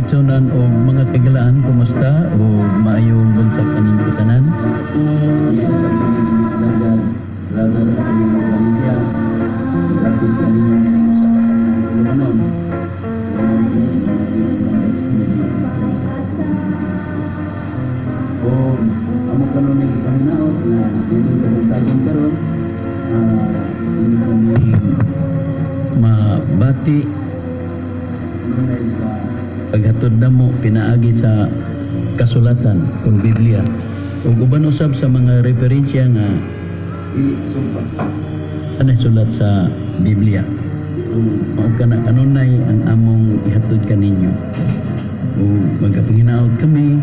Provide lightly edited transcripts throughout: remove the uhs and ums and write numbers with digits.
kaigsunan o mga kagalaan, kumusta o maayong buntag kaning tanan? Mabati paghatod namo pinaagi sa kasulatan kung Biblia ug uban usab sa mga referensya nga anay sulat sa Biblia mao kana kanunay ang among ihatod kaninyo ug magkapanginaot kami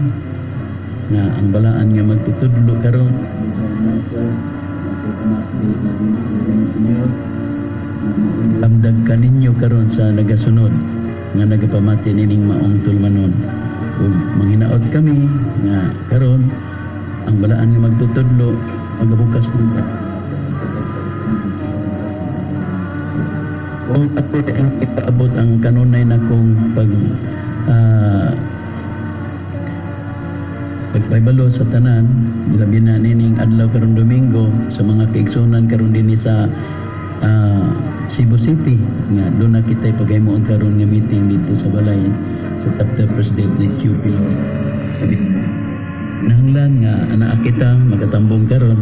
na ang balaan nga magtutudlo karon amdag kaninyo karon sa nagasunod nga nagapamati nining maong tulmanon ug manghinaot kami nga karon ang balaan nga magtutudlo magabukas punta kung ako ang ipaabot ang kanunay na kong pagpaybalo sa tanan labi na nining adlaw karon Domingo sa mga kaigsunan karon dinhi sa Cebu City nga doon na kita ipagaymoon karon nga meeting dito sa balay sa Chapter President ni QP nahanglan nga anak kita makatambong karon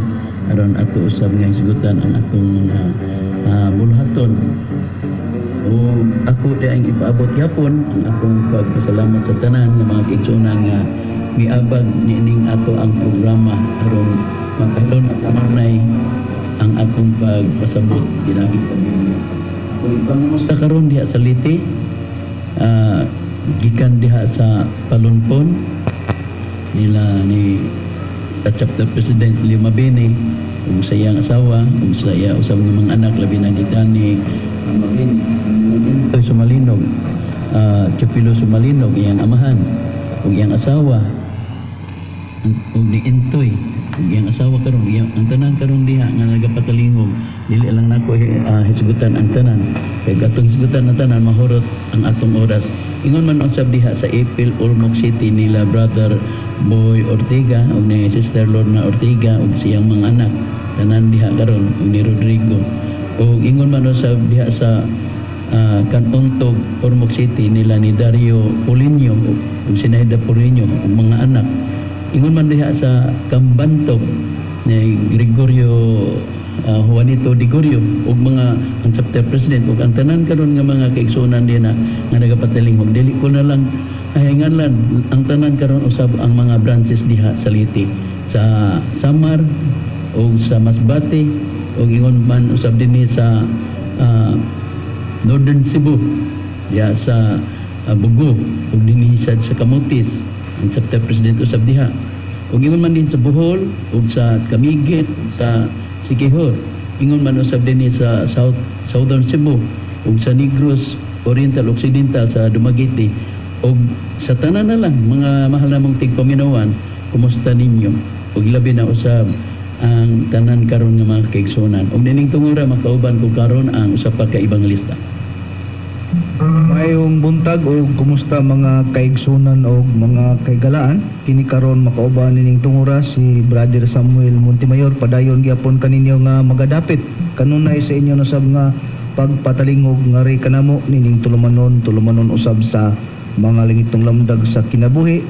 aron ato usab nga isgutan ang atong mga bulhaton o ako ang ipaabot yapon ang akong pagpasalamat sa tanan nga mga kaigsunan nga miabag niining ato ang programa aron magkaroon at kamanay ang atong pagpasabot ginamit sa Biblia. Kung ipangumusta karon diha sa Liti, gikan diha sa Palunpon nila ni Chapter President Leo Mabini ug sa iyang asawa ug sa iya usab ng mga anak labi na gikan ni Mabini Intoy Sumalinog, Chupilo Sumalinog iyang amahan ug iyang asawa ug ni Intoy ug iyang asawa karon ang tanan karon diha nga nagapatalingog dili lang nako hisgutan ang tanan kay atong hisgutan ang tanan mahurot ang atong oras ingon man usab diha sa Ipil Ormoc City nila brother Boy Ortega ug ni Sister Lorna Ortega ug siyang mga anak tanan diha karon ug ni Rodrigo ug ingon man usab diha sa Kantong Ormoc City nila ni Dario Polinio ug Sinaida Polinio ug mga anak ingon man diha sa Kambantog ni Gregorio Juanito Digorio ug mga ang Chapter President ug ang tanan karon nga mga kaigsunan din nga nagapatalingog dili ko na lang hinganlan ang tanan karon usab ang mga branches diha sa Liti sa Samar ug sa Masbate ug ingon man usab dinhi sa Northern Cebu diha sa Bugo ug dinhi sa Camotes ang Chapter President usab diha ug ingon man din sa Bohol ug sa Camiguit sa Siquijor ingon man usab dinhi sa Southern Cebu ug sa Negros Oriental Occidental sa Dumaguete ug sa tanan na lang mga mahal namong tigpaminawan kumusta ninyo ug labi na usab ang tanan karon nga mga kaigsunan ug nining tungura makauban ko karon ang usa pa ka ibang lista. Mayong buntag o kumusta mga kaigsunan o mga kaigalaan kini karon makauban nining tungura si Brother Samuel Montemayor padayon gyapon kaninyo nga magadapit kanunay sa inyo nasab nga pagpatalingog nga ri kanamo nining tulumanon usab sa mga lingitong lamdag sa kinabuhi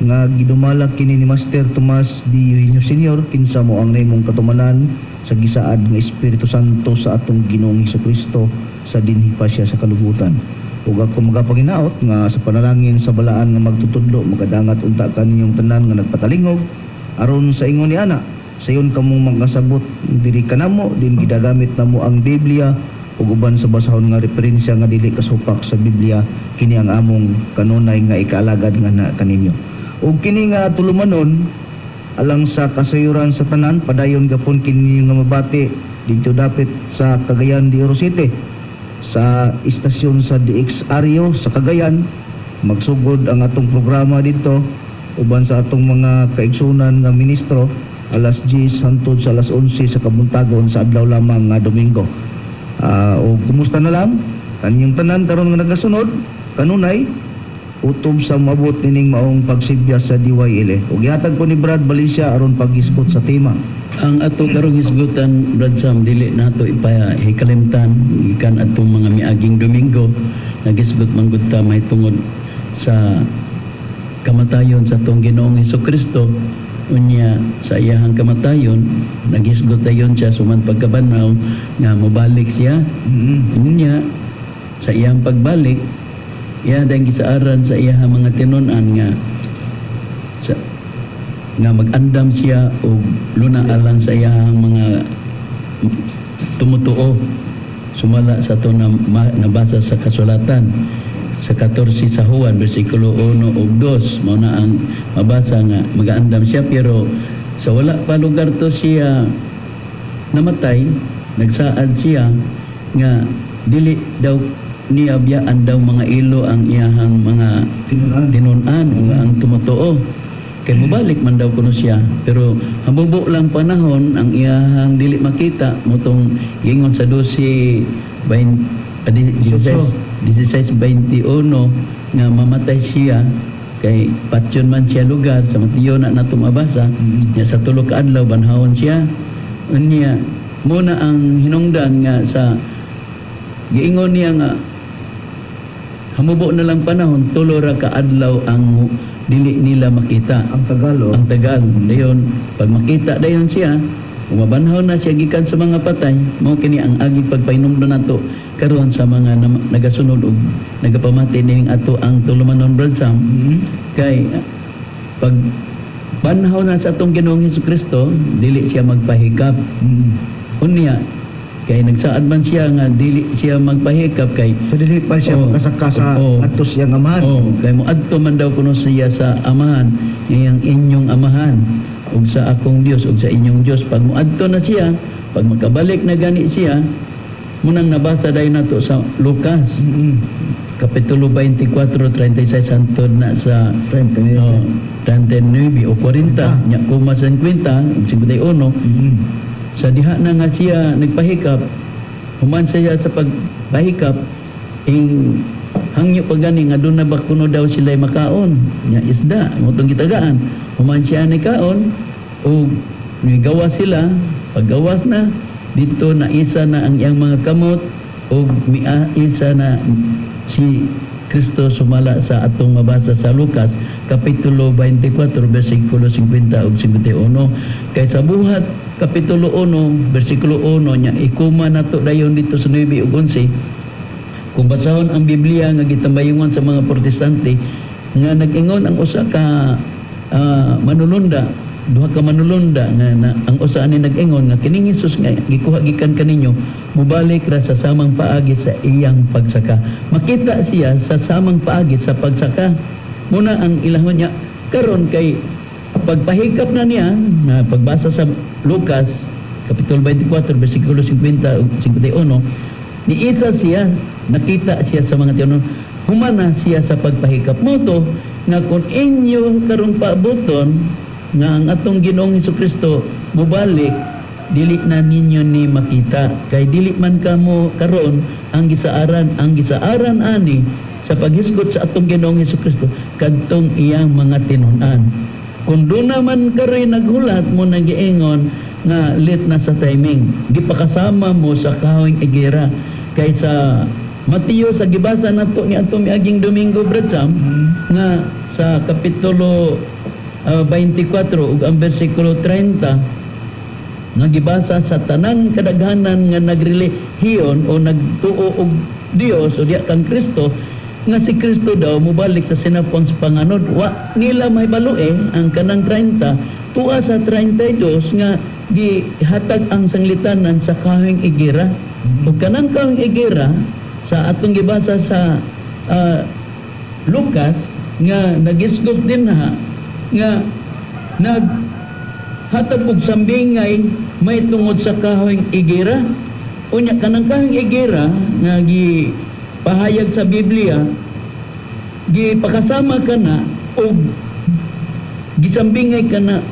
nga gidumalag kini ni Master Tomas D. Eugenio Sr. kinsa mo ang naimong katumanan sa gisaad nga Espiritu Santo sa atong Ginoong Hesukristo sa dinhi pa siya sa kalubutan. Ug ako magapanginaot nga sa panalangin sa balaan nga magtutudlo magadangat unta kaninyong tanan nga nagpatalingog aron sa ingon ni ana sayon kamong magasabot diri kanamo din gidagamit namo ang Biblia ug uban sa basahon nga referensya nga dili kasupak sa Biblia kini ang among kanunay nga ikaalagad nga na kaninyo. Ug kini nga tulumanon alang sa kasayuran sa tanan padayon gapon kini nga mabati dito dapit sa Cagayan de Oro City sa istasyon sa DX Ario sa Cagayan magsugod ang atong programa dito uban sa atong mga kaigsunan nga ministro alas 10 hangtod sa alas 11 sa kabuntagon sa adlaw lamang nga Domingo. O kumusta na lang kanyang tanan karon nga nagasunod kanunay utob sa mabot nining maong pagsibya sa DYLE. Ug gihatag po ni Brad Valencia aron paghisgot sa tema. Ang ato karong hisgutan, Brad Sam, dili nato ipahikalimtan ikan atong mga miaging Domingo nagisgot manggod ta may tungod sa kamatayon sa atong Ginoong Hesukristo. Unya sa iyahang kamatayon nagisgot dayon siya suman pagkabanaw nga mobalik siya. Unya sa iyang pagbalik iya dahil gisaaran sa iyahang mga tinunan nga mag-andam siya o luna alang sa iyahang mga tumutuo sumala sa ito na nabasa sa kasulatan sa 14 sa Juan versikulo 1 ug 2 mao na ang mabasa nga mag-andam siya pero sa wala pa lugar to siya namatay nagsaad siya nga dili daw niya biyaan daw mga ilo ang iyahang mga tinunan o ang tumutuo kay mubalik man daw kuno siya pero hamubo lang panahon ang iyahang dili makita motong gingon sa 16:21 nga mamatay siya kay patyon man siya lugar sa Mateo na nato mabasa nya sa tulo ka adlaw banhawon siya unya muna ang hinungdan nga sa giingon niya nga hamubo na lang panahon tulo ra ka adlaw ang dili nila makita Ang tagal dayon pag makita dayon siya umabanhaw na siya gikan sa mga patay mao kini ang agi pagpainumdon nato karon sa mga nagasunod ug nagapamati ning ato ang tulumanon Brad Sam kay pag banhaw na sa atong Ginoong Hesukristo dili siya magpahikap unya kay nagsaad man siya nga dili siya magpahikap kay so dili pa siya makasaka sa atos siyang amahan. Kay moadto man daw kuno siya sa amahan, iyang inyong amahan ug sa akong Dios ug sa inyong Dios. Pag moadto na siya, pag makabalik na gani siya, munang nabasa dayon nato sa Lucas kapitulo 24:36 hangtod na sa 39 o 40 nya kuma 50 ug 51 sa diha na nga siya nagpahikap human siya sa pagpahikap hangyo pa gani nga doon na ba kuno daw sila makaon nya isda motong gitagaan human siya ni kaon o gawas sila paggawas na dito na isa na ang iyang mga kamot o isa na si Kristo sumala sa atong mabasa sa Lucas kapitulo 24 bersikulo 50 ug 51 kay sa buhat kapitulo 1 bersikulo 1 nya ikuma nato dayon dito sa 9 ug 11 kung basahon ang Biblia nga gitambayungan sa mga protestante nga nag-ingon ang usa ka manulunda duha ka manulunda nga ang usa ani nag-ingon nga kining Hesus nga gikuha gikan kaninyo mubalik ra sa samang paagi sa iyang pagsaka makita siya sa samang paagi sa pagsaka muna ang ilahon niya karon kay pagpahikap na niya na pagbasa sa Lucas kapitulo 24 bersikulo 50 ug 51 ni isa siya nakita siya sa mga tinunan humana siya sa pagpahikap mo to nga kung inyo karon paaboton nga ang atong Ginoong Hesukristo mubalik dili na ninyo ni makita kay dili man kamo karon ang gisaaran ani sa paghisgot sa atong Ginoong Hesukristo kadtong iyang mga tinunan kung doon naman karoy naghulat mo nagiingon nga late na sa timing gipakasama mo sa kahoyng igera kay sa Mateo sa gibasa nato ni atong miaging Domingo Brad Sam nga sa kapitulo 24 ug ang bersikulo 30 nga gibasa sa tanang kadaghanan nga nagrelihiyon o nagtuo og Dios o diya kang Kristo nga si Kristo daw mubalik sa sinapon sa panganod wa nila mahibalo ang kanang 30 tuwa sa 32 nga gihatag ang sanglitanan sa kahoyng igera ug kanang kahoyng igera sa atong gibasa sa Lucas nga nagisgot din nga naghatag og sambingay may tungod sa kahoyng igera unya kanang kahoyng igera nga gipahayag sa Biblia gipakasama kana og gisambingay kana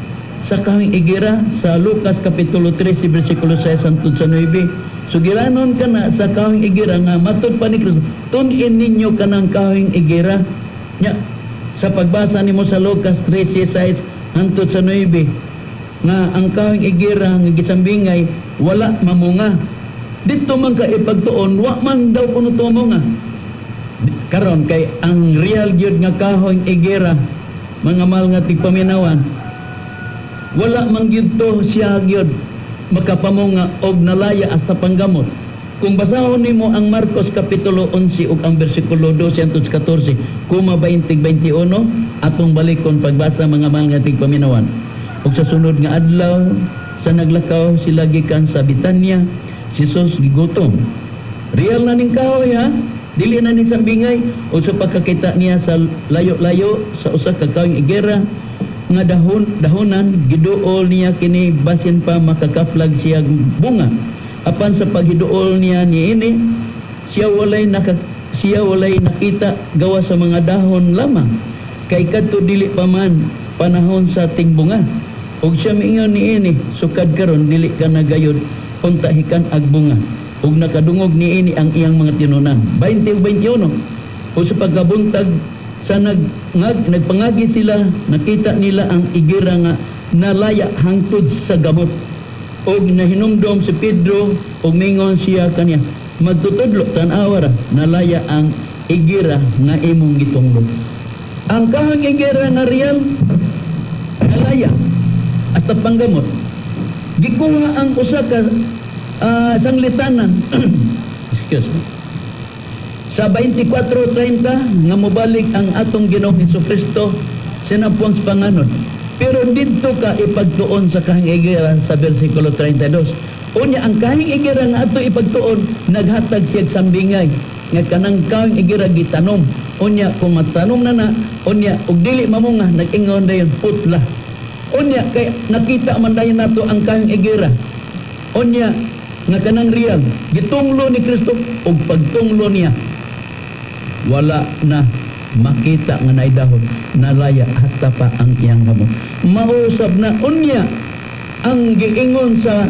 sa kahoyng igera sa Lucas kapitulo 13 bersikulo 6 hangtod sa 9 sugilanon kana sa kahoyng igera nga matud pa ni Kristo tun-in ninyo kanang kahoyng igera Nya, sa pagbasa nimo sa Lucas 3:6 hangtod sa 9 nga ang kahoy igira nga gisambingay wala mamunga. Dito man ka ipagtuon, wa man daw kuno tumunga. Karon kay ang real gyud nga kahoy igira, mga mahal nga tigpaminawan, wala man gyud to siya gyud makapamunga og nalaya hasta panggamot. Kung basahon nimo ang Marcos kapitulo 11 ug ang bersikulo 12 hangtod 14, kuma 20-21 atong balikon pagbasa mga mahal nga tigpaminawan. Ug sa sunod nga adlaw sa naglakaw sila gikan sa Betania, si Jesus gigutom. Real na ning kahoy ha, dili na ni sambingay. O sa pagkakita niya sa layo-layo sa usa ka kahoy igera nga dahonan, giduol niya kini basin pa makakaflag siya bunga. Apan sa paghiduol niya niini, siya walay nakita gawa sa mga dahon lamang. Kay kadto dili pa man panahon sa tingbunga. Og siya miingon niini, sukad karon dili ka nagayod puntahikan ag bunga. Ug nakadungog niini ang iyang mga tinunan. 20 ug 21. O sa pagkabuntag sa nagpangagi sila, nakita nila ang igira nga nalaya hangtod sa gamot. Og nahinumdom si Pedro og mingon siya kaniya, magtutudlo tan-awa ra nalaya ang igira nga imong gitunglo. Ang kahang igira nga real nalaya hasta panggamot. Gikuha ang usa ka sanglitanan excuse me, sa 24:30 nga mobalik ang atong Ginoong Hesukristo sinapuang sa panganod. Pero dito ka ipagtuon sa kahing igira sa bersikulo 32. Unya ang kahing igira nga ato ipagtuon, naghatag siya sambingay nga kanang kahing igira gitanom. Unya kung matanom na unya ug dili mamunga, nag-ingon dayon putla. Unya kay nakita man dayon nato ang kahing igira. Unya nga kanang real gitunglo ni Kristo ug pagtunglo niya wala na makita nga naidahon, nalaya hasta pa ang iyang gamot. Mausab na unya ang giingon sa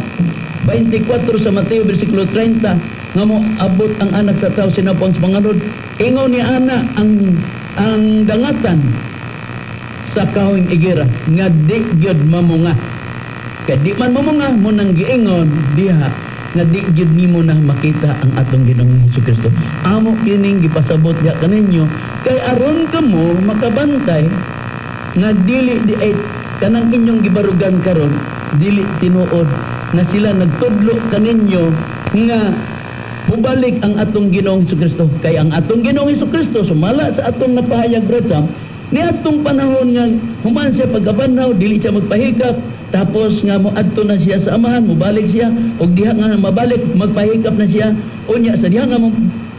24 sa Mateo bersikulo 30 nga mo abot ang anak sa tao sinapuang sa panganod. Ingon ni ana ang dangatan sa kahoy igira nga di gyud mamunga. Kay di man mamunga mo nang giingon diha nga di gyud nimo na makita ang atong Ginoong Hesukristo. Amo kining gipasabot ya kaninyo kay aron kamo makabantay nga dili di ay kanang inyong gibarugan karon dili tinuod na sila nagtudlo kaninyo nga mubalik ang atong Ginoong Hesukristo. Kay ang atong Ginoong Hesukristo sumala sa atong napahayag brother ni atong panahon nga human siya pagkabanhaw dili siya magpahikap. Tapos nga mo adto na siya sa amahan, mubalik siya og diha nga mabalik magpahikap na siya. Unya sa diha nga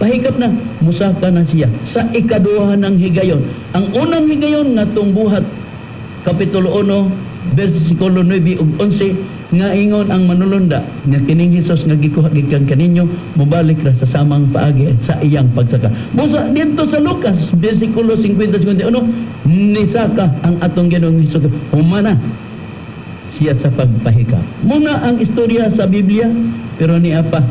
pahikap na, musaka na siya sa ikaduha ng higayon. Ang unang higayon nga buhat kapitulo 1 bersikulo 9 ug 11 nga ingon ang manulunda nga kining Hesus nga gikuha gikan kaninyo mobalik ra sa samang paagi sa iyang pagsaka. Busa dito sa Lucas bersikulo 50-51 nisaka ang atong Ginoong Hesus humana siya sa pagpahikap. Muna ang istorya sa Biblia, pero ni apa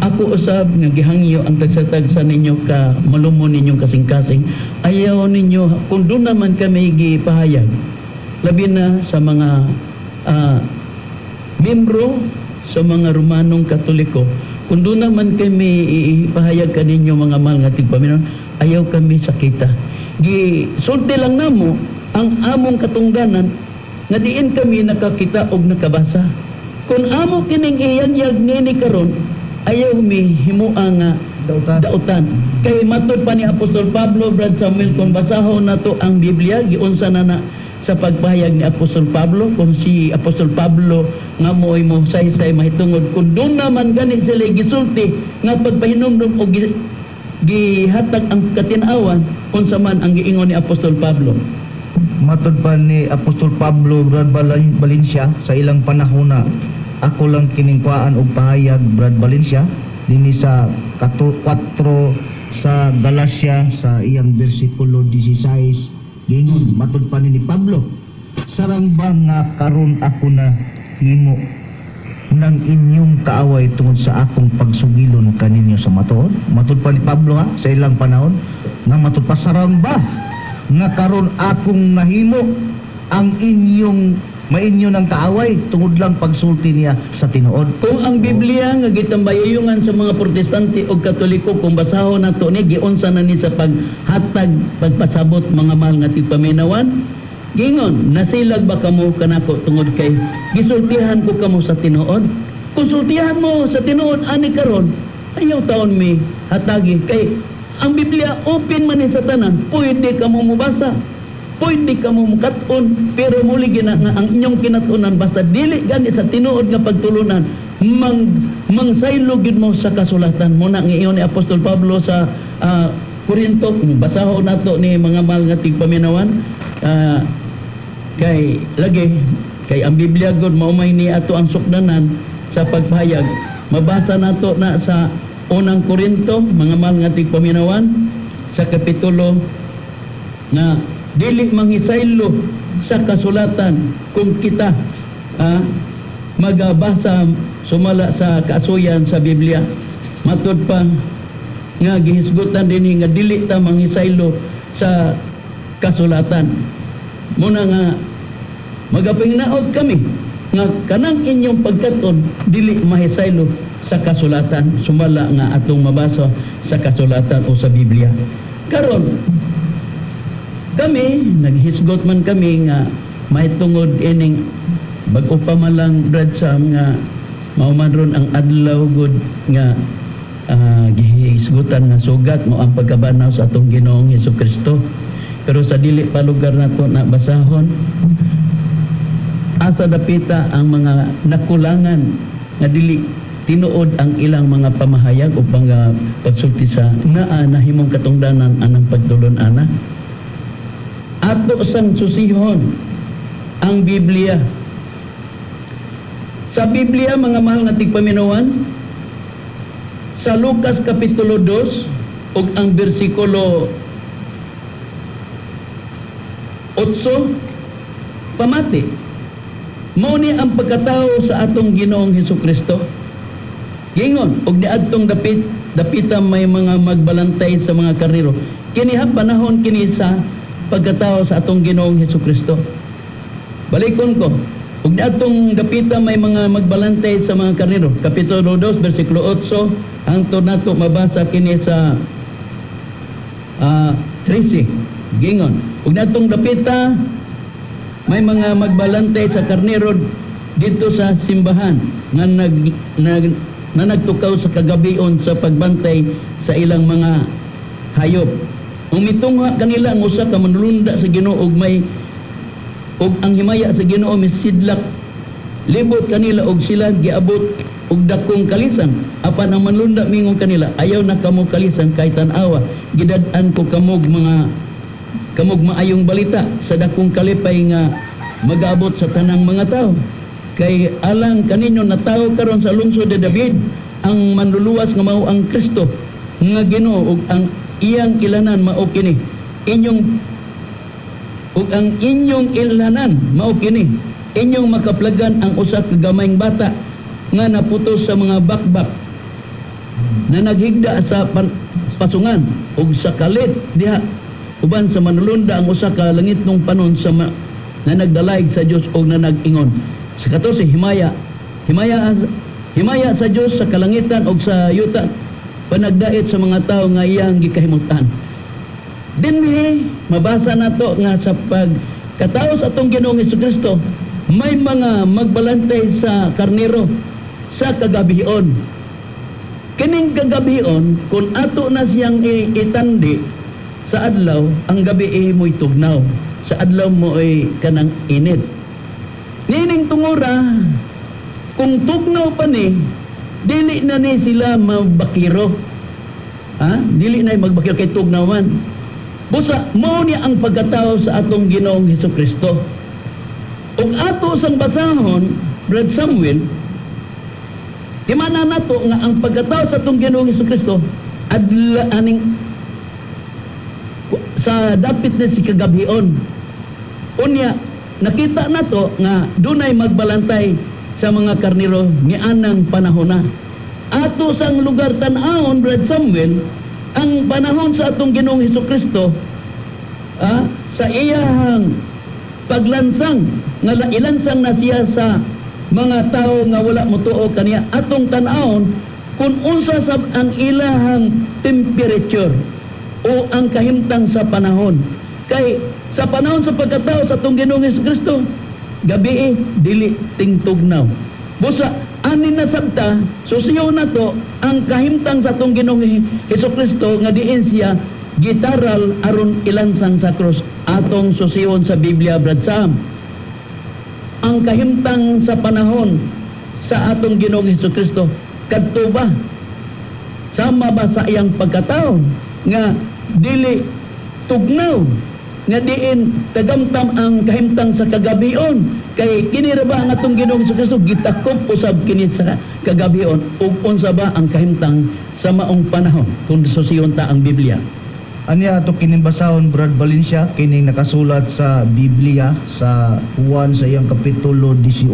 ako usab nga gihangyo ang tagsatagsa ninyo ka malumon ninyong kasing-kasing. Ayaw ninyo kung doon naman kami gipahayag labi na sa mga membro sa mga Romanong Katoliko, kung doon naman kami ipahayag kaninyo mga mahal nga tigpaminon, ayaw kami sakita. Gisulti lang namo ang among katungdanan nga diin kami nakakita og nakabasa. Kung amo kining iyanyag ngini karon, ayaw mi himua nga dautan. Kay matud pa ni Apostol Pablo, Brad Samuel, kung basahon nato ang Biblia, giunsa na sa pagpahayag ni Apostol Pablo, kung si Apostol Pablo nga mo'y mo say-say mahitungod, kung doon naman ganit sila gisulti nga pagpahinumdum o gihatag ang katinawan, unsa man ang giingon ni Apostol Pablo. Matod pa ni Apostol Pablo Brad Valencia sa ilang panahona, ako lang kiningkwaan og pahayag Brad Valencia dinhi sa 4 sa Galacia sa iyang bersikulo 16 gingon matod pa ni Pablo, sarang ba nga karon ako na himo ng inyong kaaway tungod sa akong pagsugilon kaninyo sa matuod. Matod pa ni Pablo ha, sa ilang panahon, nga matupasarang ba nga karon akong nahimo ang inyong mainyo ng kaaway tungod lang pagsulti niya sa tinuod. Kung ang Biblia nga gitambayayungan sa mga Protestante o Katoliko, kung basahon nato ni giunsa na ni sa paghatag pagpasabot mga mahal nga tigpaminawan, gingon nasilag ba kamo kanako tungod kay gisultihan ko kamo sa tinuod? Kung sultihan mo sa tinuod ani karon, ayaw taon mi hatagi kay ang Biblia open man ni sa tanan, pwede kamo mubasa. Pwede ka mo mukaton, pero muli gina nga ang inyong kinatunan basta dili gani sa tinuod nga pagtulunan, mangsaylo gid mo sa kasulatan. Muna nga iyon ni Apostol Pablo sa Korinto, basahon nato ni mga mahal nga tigpaminawan, kay ang Biblia gud maumay ni ato ang sukdanan sa pagpahayag. Mabasa nato na sa unang Korinto, mga mahal nga tigpaminawan, sa kapitulo na dili manghisaylo sa kasulatan kung kita magabasa sumala sa kaasuyan sa Biblia. Matud pa nga gihisgutan din nga dili ta manghisaylo sa kasulatan. Muna nga magapingnaog kami nga kanang inyong pagkaton dili mahisaylo sa kasulatan sumala nga atong mabasa sa kasulatan o sa Biblia. Karon kami, naghisgot man kami nga may tungod ining bag-o pa man lang Brad Sam nga mauman ron ang adlaw good nga gihisgutan nga sugat mo ang pagkabanaw sa atong Ginoong Hesukristo. Pero sa dili pa lugar nato na basahon, asa dapita ang mga nakulangan nga dili tinuod ang ilang mga pamahayag o mga pagsulti sa naa nahimong katungdanan anang pagtulon ana. Ato sang susihon ang Biblia. Sa Biblia, mga mahal nga tigpaminawan, sa Lucas Kapitulo 2 ug ang bersikulo 8, pamati mao ni ang pagkatao sa atong Ginoong Hesukristo. Gingon og niadtong dapita may mga magbalantay sa mga karnero. Kini panahon kini sa pagkatao sa atong Ginoong Hesukristo. Balikon ko, ug niadtong dapita may mga magbalantay sa mga karnero. Kapitulo 2 bersikulo 8 hangtod nato mabasa kini sa 13. Gingon, ug niadtong dapita may mga magbalantay sa karnero dito sa simbahan nga nagtukaw sa kagabion sa pagbantay sa ilang mga hayop. Umitungha kanila ang usa ka manlunda sa Ginoo og ang himaya sa Ginoo misidlak libot kanila og sila giabot og dakong kalisan. Apan ang manlunda mingon kanila, ayaw na kamo kalisan kay tan-awa gidad-an ko kamog maayong balita sa dakong kalipay nga mag-abot sa tanang mga tao. Kay alang kaninyo na tao karon sa lungsod de David ang manluluwas nga mao ang Kristo nga Ginoo ug ang iyang ilanan mao kini inyong ug ang inyong ilanan mao kini inyong makaplagan ang usa ka gamayng bata nga naputos sa mga bakbak na naghigda sa pasungan ug sa kalit diha uban sa manulunda ang usa ka langitnong panon sa na nagdalayg sa Dios ug na nag-ingon. Sa 14 himaya sa Dios sa kalangitan ug sa yuta panagdait sa mga tao nga iyang gikahimutan. Dinhi mabasa nato nga sa pagkatao sa atong Ginoong Hesukristo may mga magbalantay sa karnero sa kagabion. Kining kagabion kung ato na siyang itandi sa adlaw, ang gabi mo'y tugnaw, sa adlaw mo ay kanang init. Nining tungura kung tugnaw pa ni dili na ni sila magbakiro. Dili na magbakiro kay tugnawan. Busa, mao ni ang pagkatao sa atong Ginoong Hesukristo. Ug ato sang basahon, Brad Samuel, himana nato nga ang pagkatao sa atong Ginoong Hesukristo adla aning sa dapit na si kagabion. Unya, nakita nato nga dunay magbalantay sa mga karnero ni anang panahon na. Ato sang lugar tan-awon, Brad Samuel, ang panahon sa atong Ginoong Hesukristo, sa iyahang paglansang nga ilansang na siya sa mga tao nga wala motuo kaniya, atong tan-awon kung unsa sab ang ilahang temperature o ang kahimtang sa panahon. Kay sa panahon sa pagkatao sa atong Ginoong Hesukristo, gabi dili tingtugnaw. Busa anin na sabta, susiyo na to ang kahimtang sa atong Ginoong Hesukristo nga diin siya gitaral aron ilansang sa krus. Atong susiyon sa Biblia, Brad Sam, ang kahimtang sa panahon sa atong Ginoong Hesukristo kadto ba sama ba sa iyang pagkatao nga dili tugnaw, nga diin tagamtam ang kahimtang sa kagabion? Kay kini ra ba ang atong Ginoong Hesukristo gitakop usab kini sa kagabion, ug unsa ba ang kahimtang sa maong panahon kung susiyon ta ang Biblia? Anya ato kining basahon, Brad Valencia, kining nakasulat sa Biblia sa Juan sa iyang kapitulo 18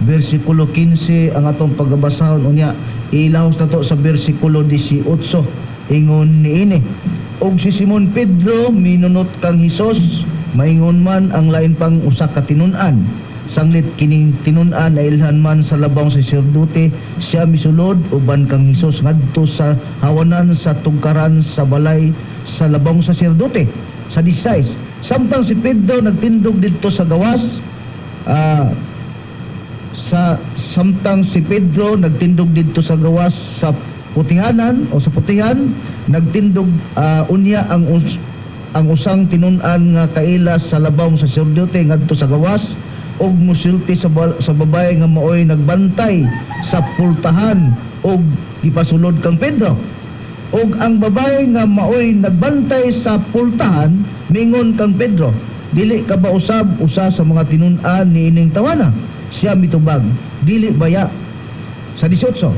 versikulo 15 ang atong pagbasahon. Unya ilahos nato sa versikulo 18, ingon niini, og si Simon Pedro minunot kang Hesus, maingon man ang lain pang usa ka tinun-an. Sanglit kining tinun-an na ilhan man sa labang saserdote, siya misulod uban kang Hesus ngadto sa hawanan sa tungkaran sa balay sa labang saserdote. Sa 16, samtang si Pedro nagtindog didto sa gawas, samtang si Pedro nagtindog didto sa gawas sa putihanan o sa putihan, nagtindog unya ang usang tinun-an nga kaila sa labang saserdote ngadto sa gawas, og musulti sa babae nga maoy nagbantay sa pultahan og gipasulod kang Pedro. Og ang babae nga maoy nagbantay sa pultahan mingon kang Pedro, dili ka ba usab usa sa mga tinun-an niining tawana? Siya mitubag, dili baya. Sa 18,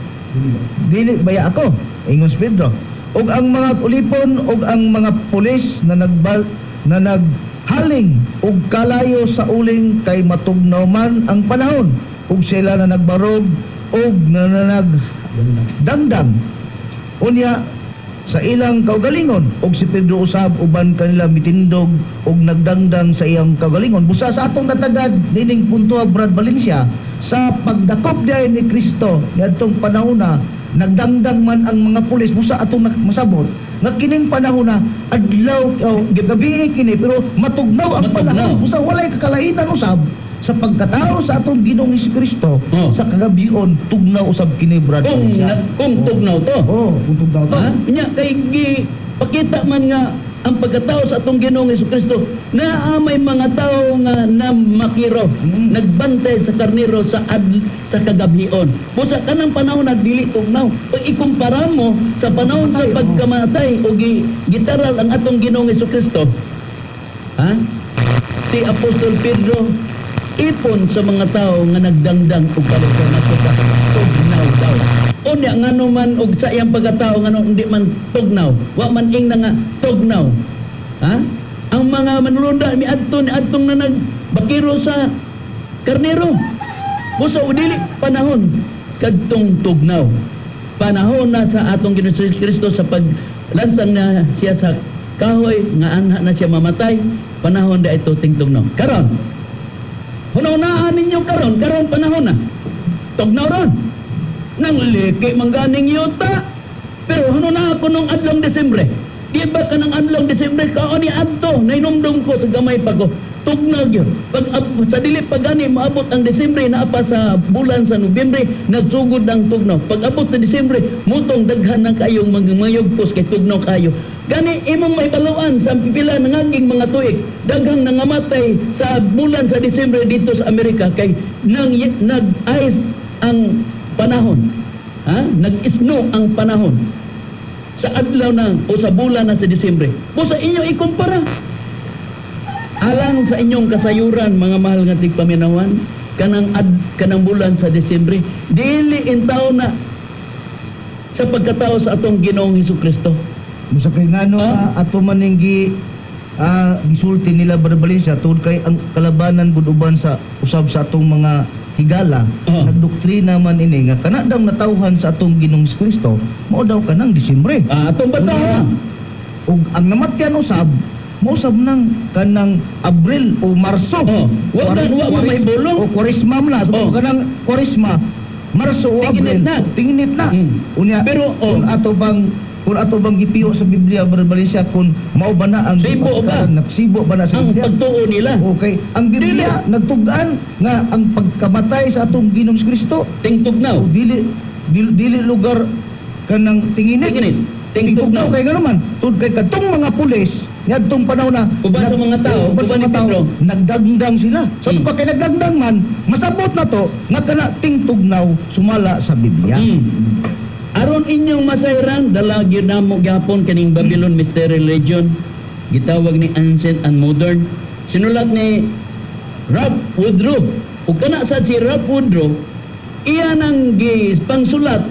dili baya ako, ingon si Pedro. Og ang mga ulipon og ang mga pulis na naghaling og kalayo sa uling kay matugnaw man ang panahon, ug sila na nagbarog og nagdangdang unya sa ilang kaugalingon, og si Pedro usab uban kanila mitindog og nagdangdang sa iyang kaugalingon. Busa sa atong natagad nining punto, Brad Valencia, sa pagdakop diay ni Kristo niadtong panahona, nagdangdang man ang mga pulis. Busa atong masabot nga kining panahona adlaw gabi kini pero matugnaw ang panahon. Busa walay kakalainan usab sa pagkatao sa atong Ginoong Hesukristo. Sa kagabion tugnaw usab kini, Brad Valencia. Kung tugnaw to. Kung tugnaw to. Nya kay pakita man nga ang pagkatao sa atong Ginoong Hesukristo na may mga tao nga namakiro, nagbantay sa karnero sa kagabion. Busa kanang panahon na dili tugnaw. Pag ikumpara mo sa panahon sa pagkamatay o gitaral ang atong Ginoong Hesukristo, si Apostol Pedro ipon sa mga tao nga nagdangdang ug kalito na sa tugnaw daw. Unya ngano man og sa iyang pagkatao ngano hindi man tugnaw, wa man ing nga tugnaw. Ang mga manulunda miadto ni adtong na nagbakiro sa karnero. Busa dili panahon kadtong tugnaw. Panahon na sa atong Ginoong Kristo sa paglansang na siya sa kahoy nga anha na siya mamatay, panahon da ito tingtugnaw. Karon hunahunaan ninyo karon panahon na tugnaw ron nang liki mangganing yuta. Pero hunahuna ako nung adlong Desembre, di ba ka ng adlong Desembre kaon ni adto nainumdum ko sa gamay pa ko tugnaw yun. Pag sa dili pagani maabot ang Desembre, naapa sa bulan sa Nobyembre nagsugod ang tugnaw. Pag abot sa Desembre mutong daghan ng kayong mayugpos kay tugnaw kayo. Gani imong maibaluan sa pipila ng aging mga tuig, daghang nangamatay sa bulan sa Desembre dito sa Amerika kay nag-ice ang panahon. Nag-snow ang panahon sa adlaw na o sa bulan na sa Desembre. Kung sa inyo ikumpara, alang sa inyong kasayuran, mga mahal nga tigpaminawan, kanang bulan sa Desembre, dili intaw na sa pagkatao sa atong Ginoong Hesukristo. Busa kay ngano ato maning gisulti nila, Brad Valencia, tungod kay ang kalabanan buduban sa usab sa atong mga higala, Oh. nagdoktrina man ini nga kana daw natawhan sa atong Ginoong Kristo, mao daw kanang Disyembre. Atong basahon. Ug ang namatyan usab, mausab nang kanang Abril o Marso. Oh, wa mahibulong. O Kwaresma man sa Oh. kanang Kwaresma, Marso o Tinginit Abril. na. Tinginit na. Unya, Pero, kung ato bang gipiyo sa Biblia, Brother Valencia, kung mao ba na ang Sibo ba? Nagsibo ba na sa Ang Biblia? pagtuo nila. Okay, ang Biblia nagtugan nga ang pagkamatay sa atong Ginoong Kristo Tingtugnaw. dili lugar kanang tinginit. Tinginit. Tingtugnaw Tingtugnaw. kay nga naman. Tud kay kadtong mga pulis ngadtong panahon na Uban sa mga tao, uban sa uban ni mga tao, Pedro. nagdagdang sila. Sa Hmm. pagka nagdagdang man, masabot na to nga kana tingtugnaw sumala sa Biblia. Aron inyong masayran, dala gyud namo gyapon kaning Babylon Mystery Religion, gitawag ni Ancient and Modern. Sinulat ni Ralph Woodrow. Ug kana sa si Ralph Woodrow, iya nang pangsulat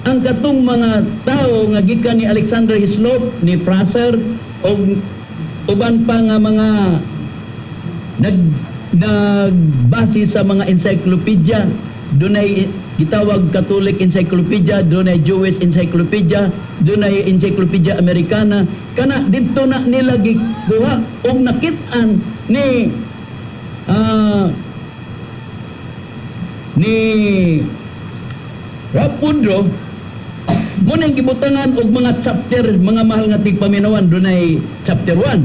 ang katong mga tao nga gikan ni Alexander Hislop, ni Fraser o uban pa nga mga nagbase sa mga encyclopedia. Dunay gitawag Catholic Encyclopedia, dunay Jewish Encyclopedia, dunay Encyclopedia Americana. Kana dito na nila gikuha og nakit-an ni Ralph Woodrow mo nang gibutangan og mga chapter, mga mahal nga tigpaminawan. Dunay chapter 1.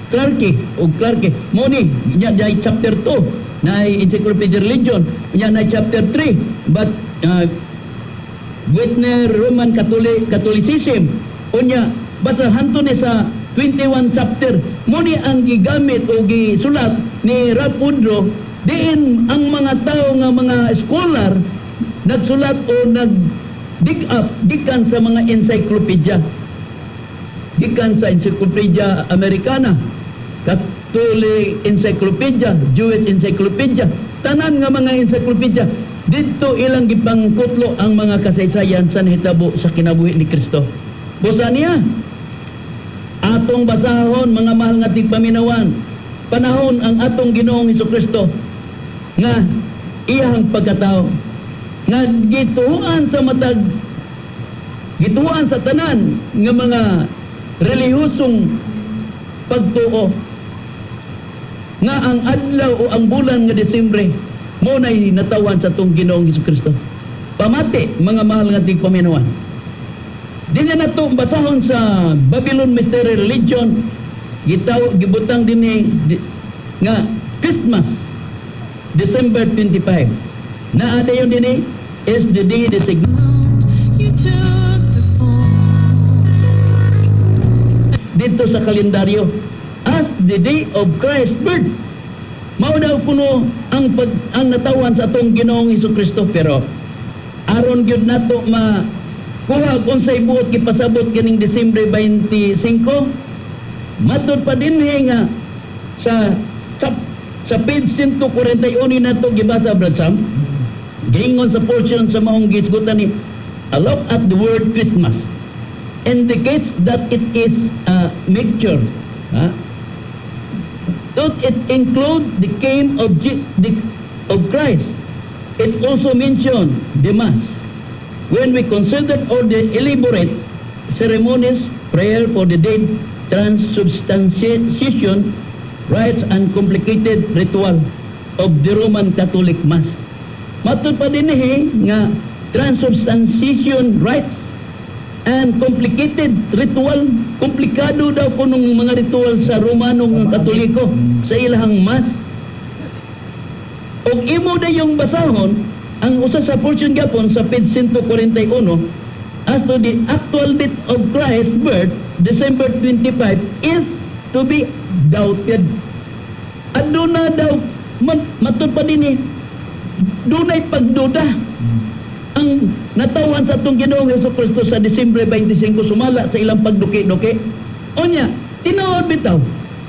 Clarke mo ni nya day chapter 2 na Encyclopedia Religion, nya na chapter 3 but Witner Roman Catholicism unya basta hanto ni sa 21 chapter mo ni ang gigamit o gisulat ni Ralph Woodrow. Diin ang mga tao nga mga scholar nagsulat o nag-dig up gikan sa mga encyclopedia, gikan sa Encyclopedia Americana, Catholic Encyclopedia, Jewish Encyclopedia, tanan nga mga encyclopedia. Dito ilang gipangkutlo ang mga kasaysayan sa nahitabo sa kinabuhi ni Kristo. Busa niya atong basahon, mga mahal nga tigpaminawan, panahon ang atong Ginoong Hesukristo nga iyang pagkatao nga gituan sa tanan nga mga relihiyosong pagtuo nga ang adlaw o ang bulan nga Disyembre mo na'y natawan sa atong Ginoong Hesukristo. Pamati, mga mahal nga tigpaminawan. Di na nato basahon sa Babylon Mystery Religion, gibutang din nga Christmas, December 25. Na adayon din is the day You took the fall. dito sa kalendaryo as the day of Christ's birth. Mao daw kuno ang natawan sa atong Ginoong Hesukristo, pero aron gyud nato kuha kung sa ibuot gipasabot kining Disyembre 25, matud pa din nga sa page 141 nato gibasa, Brad Sam, giingon sa portion sa maong gisgutan ni a look at the word Christmas indicates that it is a mixture. Don't it include the came of Christ? It also mentioned the Mass. When we consider all the elaborate ceremonies, prayer for the dead, transubstantiation rites, and complicated ritual of the Roman Catholic Mass. Matud pa din nga transubstantiation rites and complicated ritual, komplikado daw po nung mga ritual sa Romanong Katoliko sa ilahang Mass. Og imo na yung basahon ang usa sa portion gapon sa page 141 as to the actual date of Christ's birth, December 25, is to be doubted. Aduna daw matud pa din dunay pagduda ang natawan sa atong Ginoong Hesukristo sa Disyembre 25 sumala sa ilang pagduki-duki. Onya, tinuod bitaw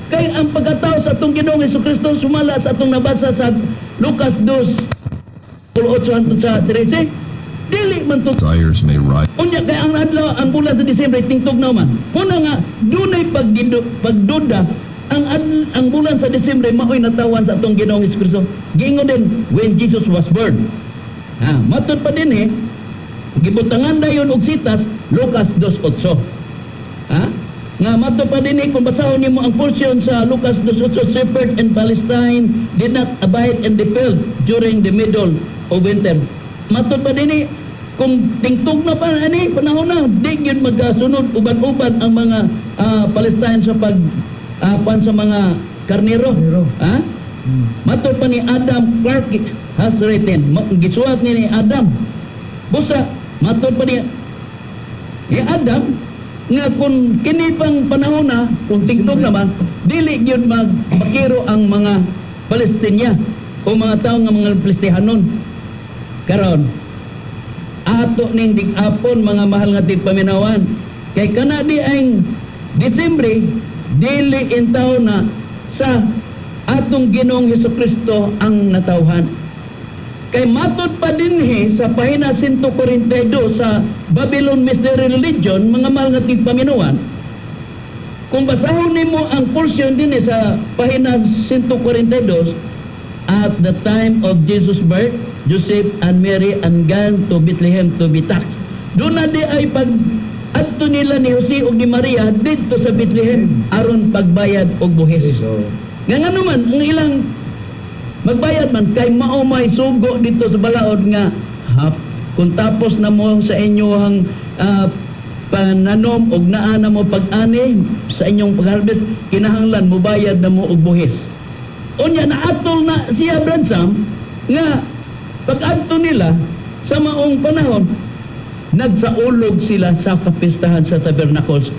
kay ang pagkatao sa atong Ginoong Hesukristo sumala sa atong nabasa sa Lucas 2:8 sa 13, dili man to Desires may rise. unya kay ang adlaw ang bulan sa Disyembre tingtugnaw man. Muna nga dunay pagduda ang bulan sa Disyembre mao'y natawan sa atong Ginoong Hesukristo. Giingon din when Jesus was born. Matod pa din gibutangan dayon og sitas Lucas 2:8. Nga matod pa din kung basahon nimo ang portion sa Lucas 2:8, shepherds in Palestine did not abide in the field during the middle of winter. Matod pa din kung tingtog na pa panahon na di gyud magasunod uban-uban ang mga Palestine sa pan sa mga karnero. Matod pa ni Adam Clark has written, gisulat ni Adam busa matod pa ni Adam nga kung kini pang panahon na kung tingtog naman dili gyud magpakiro ang mga Palestina o mga tao nga mga Palestihanon karon ato ning dig-apon mga mahal nga tigpaminawan kay kana di ang Disyembre dili intaw na sa atong Ginoong Hesukristo ang natawhan. Kay matod pa dinhi sa pahina 142 sa Babylon Mystery Religion, mga mahal nga tigpaminuan, kung basahon nimo ang portion dinhi sa pahina 142, at the time of Jesus' birth, Joseph and Mary and gone to Bethlehem to be taxed. Doon na di ay pag adto nila ni Jose ug ni Maria didto sa Bethlehem aron pagbayad og buhis. Nga naman ang ilang magbayad man kay mao may sugo dito sa balaod nga kung tapos na mo sa inyong pananom og naa na mo pag-ani sa inyong pag-harvest kinahanglan mo bayad na mo og buhis. Unya naatol na siya Branham nga pag-adto nila sa maong panahon nagsaulog sila sa kapistahan sa Tabernacles,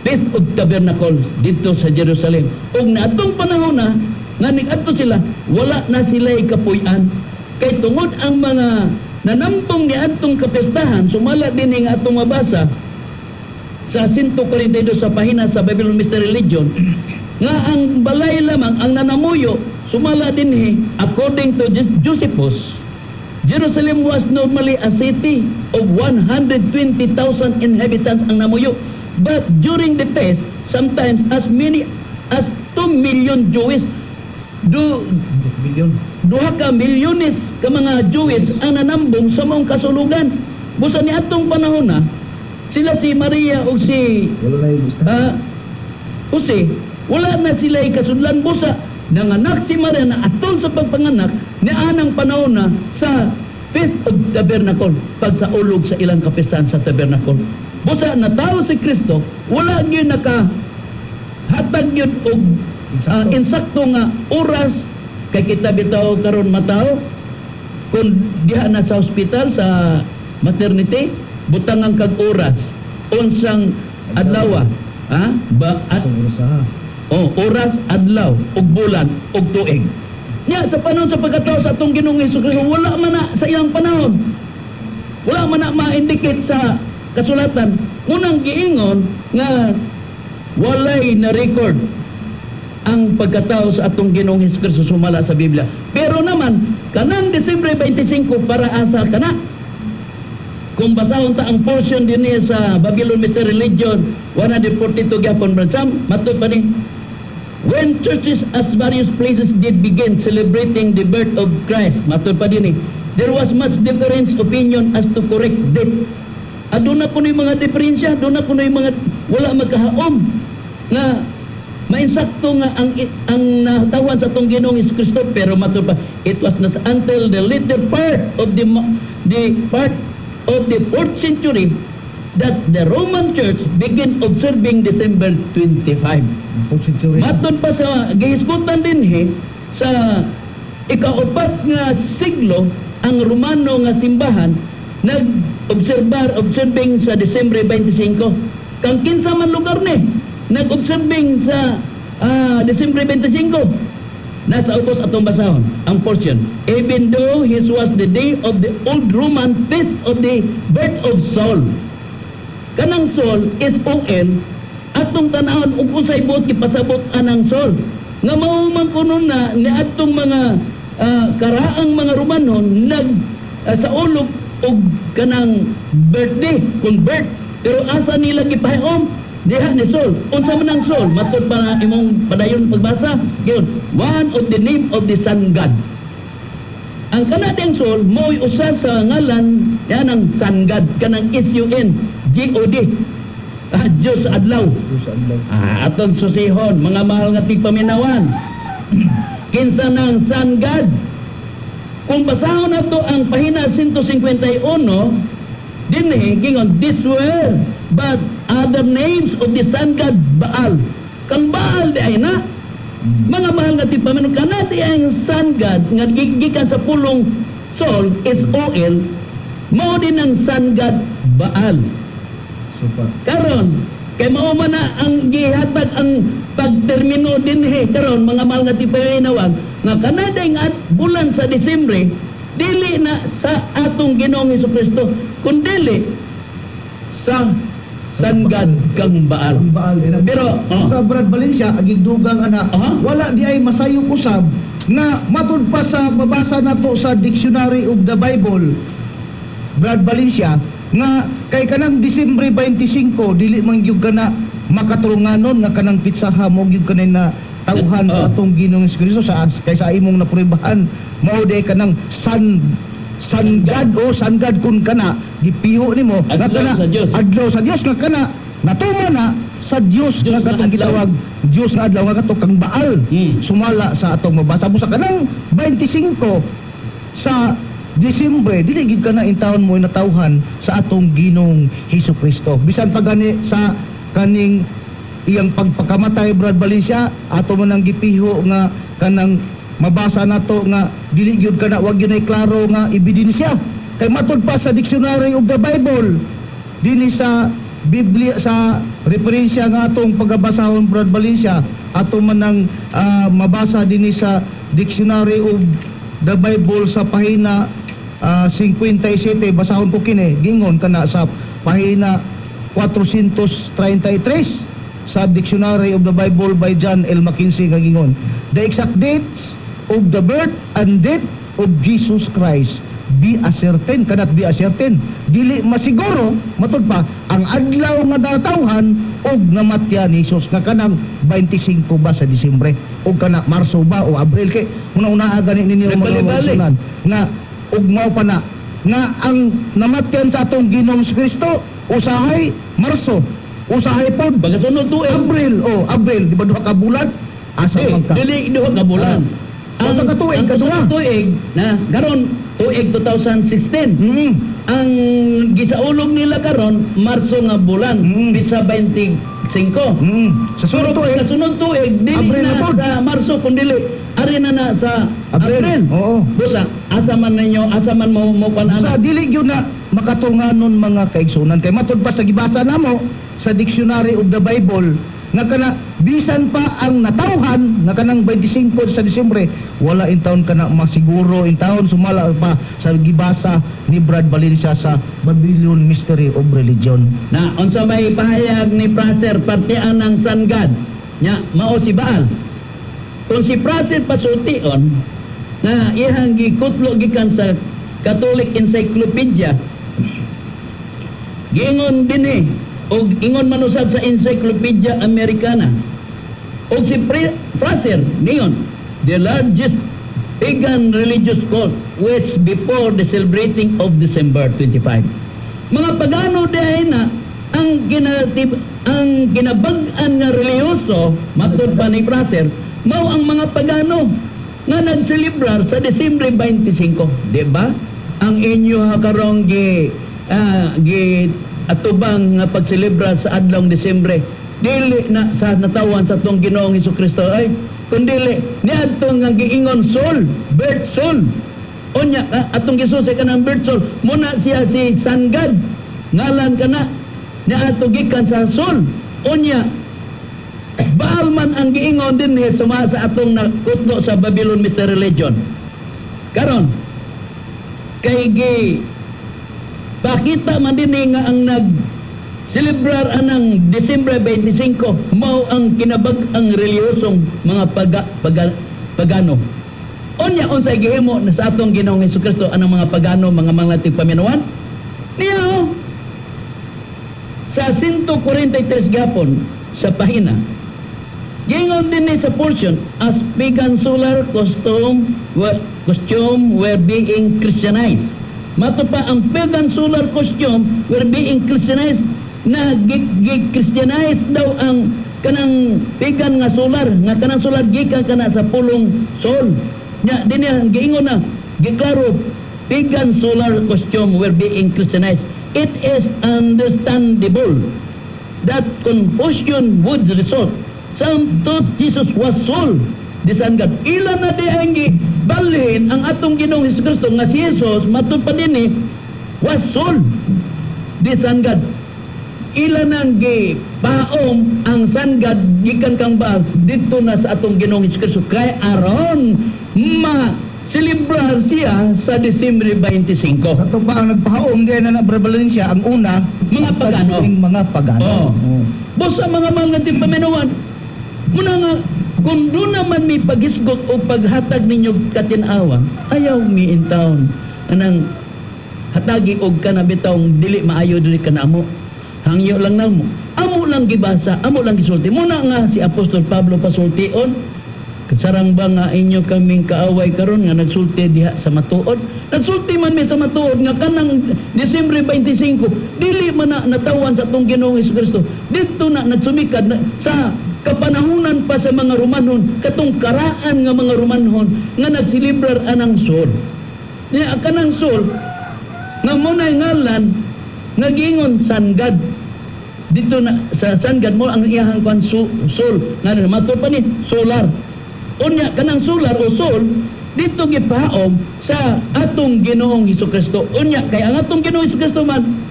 Feast of Tabernacles dito sa Jerusalem. Ug naatong panahon na nga nigadto sila, wala na sila'y kapuy-an. Kay tungod ang mga nanampong ni atong kapistahan, sumala din nga atong mabasa sa 142 sa pahina sa Babylon Mystery Religion, nga ang balay lamang, ang nanamuyo, sumala din according to Josephus, Jerusalem was normally a city of 120,000 inhabitants ang namuyo. But during the feast, sometimes as many as 2 million Jewish, duha ka milyones ka mga Jewish ang nanambong sa mong kasulugan. Busa ni atong panahon na, sila si Maria o si Jose, wala na sila ikasudlan. Busa nanganak si Maria na atol sa pagpanganak ni anang panahon na sa Feast of Tabernacle, pagsaulog sa ilang kapistahan sa Tabernacle. Busa na tao si Kristo, wala gyud hatag gyud og insakto nga oras kay kita bitaw karon mataw kung diha na sa ospital sa maternity butangan kag oras unsang adlaw oras adlaw ug bulan ug tuig nya sa panahon sa pagkatao sa atong Ginoong Hesukristo wala man na sa iyang panahon, wala man na ma-indicate sa kasulatan. Unang giingon nga walay na record ang pagkatao sa atong Ginoong Hesukristo sumala sa Biblia. Pero naman kanang Disyembre 25 para asa kana. Kung basahon ta ang portion din sa Babylon Mystery Religion 142 gyapon Branham, matud pa ni when churches at various places did begin celebrating the birth of Christ, matud pa din there was much difference opinion as to correct date. Aduna kunoy mga diferensya, aduna kunoy mga wala magkahaom nga mainsakto nga ang natawan sa atong Ginoong Hesukristo. Pero matud pa, it was not until the later part of the 4th century that the Roman Church began observing December 25. Matod pa sa gihisgutan din sa ika-4 nga siglo ang Romano nga simbahan nag-observing sa December 25. Kang kinsa man lugar nag-observing sa December 25. Nasa ubos atong basahon ang portion. Even though his was the day of the old Roman feast of the birth of Saul. Kanang Saul is O-N, atong tanahon ug usay buot gipasabot anang Saul. Nga mao man kuno na ni atong mga karaang mga Romanon sa ulog og kanang birthday kung birth. Pero asa nila gipahiom Diha ni Sol. Unsa man ang Sol? Matod pa na imong padayon pagbasa. Yun. One of the name of the sun god. Ang kanadang Sol mo'y usa sa ngalan yan ang sun god kanang S-U-N G-O-D. Diyos adlaw. Diyos adlaw. Aton susihon mga mahal nga tigpaminawan. Kinsa ng sun god? Kung basahon nato ang pahina 151 dinhi gingon this were but other names of the sun god Baal. Kang Baal di ay na mga mahal nga tigpaminawan kanati ang sun god nga gigikan sa pulong Sol S-O-L mao din ang sun god Baal. Super. Karon kay mao man na ang gihatag ang pagtermino dinhi karon mga mahal nga tigpaminawan nga kanaday nga bulan sa Disyembre dili na sa atong Ginoong Hesukristo kundi sa sun god kang Baal. Ang Baal. Pero sa Brad Valencia agig dugang ana wala di ay masayo kusab na matud pa sa mabasa nato sa Dictionary of the Bible Brad Valencia nga kay kanang Disyembre 25 dili man gyud kana makatulunganon nga kanang pitsaha mo gyud kanay na tawhan sa atong Ginoong Kristo sa kaysa imong napuribahan mao day kanang sun god o sun god kun kana gipiho nimo nga kana adlaw sa Dios nga kana natuma na sa Dios nga katong gitawag Dios nga adlaw nga kato kang Baal sumala sa atong mabasa busa kanang 25 sa Disyembre dili gid kana intawon mo natawhan sa atong Ginoong Hesukristo bisan pa gani sa kaning iyang pagpakamatay Brad Valencia ato man ang gipiho nga kanang mabasa nato nga dili gyud kana wag gyud ay klaro nga ebidensya kay matud pa sa Dictionary of the Bible dinhi sa Biblia sa referensya nga atong pagabasahon Brad Valencia ato man ang mabasa dinhi sa Dictionary of the Bible sa pahina 57 basahon ko kini gingon kana sa pahina 433 sa Dictionary of the Bible by John L. Mackenzie nga gingon the exact dates of the birth and death of Jesus Christ be ascertain kanat be ascertain dili masiguro matud pa ang adlaw nga datawhan og namatyan ni Jesus nga kanang 25 ba sa Disyembre og kana Marso ba o Abril kay una-una gani ninyo mga masunan nga og mao pa na nga ang namatyan sa atong Ginoong Kristo usahay Marso usahay pod bagasunod tuig Abril di ba duha ka bulan asa man ka dili duha ka bulan ang katuig tuig na karon tuig 2016 ang gisaulog nila karon Marso nga bulan pitsa 25 sa sunod tuig dili Abril na sa Marso kundi ari na sa Abril. Oo. Busa asa man mo Sa dili gyud na makatunganon mga kaigsunan kay matud pa sa gibasa namo sa Dictionary of the Bible nga kana bisan pa ang natawhan nga kanang 25 sa Disyembre wala in taon kana masiguro in taon sumala pa sa gibasa ni Brad Valencia sa Babylon Mystery of Religion na unsa may pahayag ni Fraser partian ng sun god nya mao si Baal kung si Fraser pasultion na iyang gikutlo gikan sa Catholic Encyclopedia gingon dinhi og ingon man usab sa Encyclopedia Americana og si Fraser niyon the largest pagan religious cult which before the celebrating of December 25 mga pagano dahil na ang ginabag-an nga reliyoso matud pa ni Fraser mao ang mga pagano nga nagselebrar sa Disyembre 25 di ba ang inyo karong gi atubang nga pagselebra sa adlong Disyembre dili na sa natawan sa atong Ginoong Hesukristo ay kundi niadto nga giingon soul birth soul onya atong Hesus ay kanang birth soul muna siya si sun god ngalan kana niadto gikan sa soul onya Baal man ang giingon din suma sa atong nakutlo sa Babylon Mystery Religion karon kay pakita man din nga ang nag-celebrar anang Disyembre 25 mao ang kinabag-ang reliyosong mga pagano. Unya unsay gihimo na sa atong Ginoong Hesukristo anang mga pagano mga tigpaminawan? Niya sa 143 gapon sa pahina. Gingon din ni sa portion, as pagan solar costume were being Christianized. Mato pa ang pagan solar costume were being Christianized, na Christianized daw ang kanang pagan nga solar, nga kanang solar gikan kana sa pulong sol. Nya dinhi ang giingon na giklaro, pagan solar costume were being Christianized. It is understandable that confusion would result. Some thought Jesus was soul. Disan God, ilan na di ang balhin ang atong Ginoong Hesukristo nga si Jesus matud pa dinhi was soul. Disan God, ilan ang gipaom ang sangad gikan kang bal dito na sa atong Ginoong Hesukristo kay aron ma-celebrar siya sa Disyembre 25. Ato pa ang nagpahaom din na nabrabalan siya, ang una, Mga pagano. Mga pagano. Oh. Bos ang mga mahal nga timpamenawan, muna nga, kung doon naman may paghisgot o paghatag ninyo katinawa, ayaw mi in town. Anang hatagi og kanabitawng dili maayo dili kanamo. Hangyo lang na mo. Amo lang gibasa, amo lang gisulti. Muna nga si Apostol Pablo pasultion, kasarang ba nga inyo kaming kaaway karon nga nagsulti diha sa matuod? Nagsulti man mi sa matuod nga kanang Disyembre 25, dili man na natawan sa atong Ginoong Hesukristo. Dito na nagsumikad na, sa kapanahunan pa sa mga Romanon, katong karaan nga mga Romanon nga nagsilibrar anang sol. Niya kanang sol nga munay ngalan nagingon sangad. Dito na sa sangad mo ang iyahang kwan sol nga mato pa ni solar. Unya kanang solar o sol dito gipaom sa atong Ginoong Hesukristo. Unya kay ang atong Ginoong Hesukristo man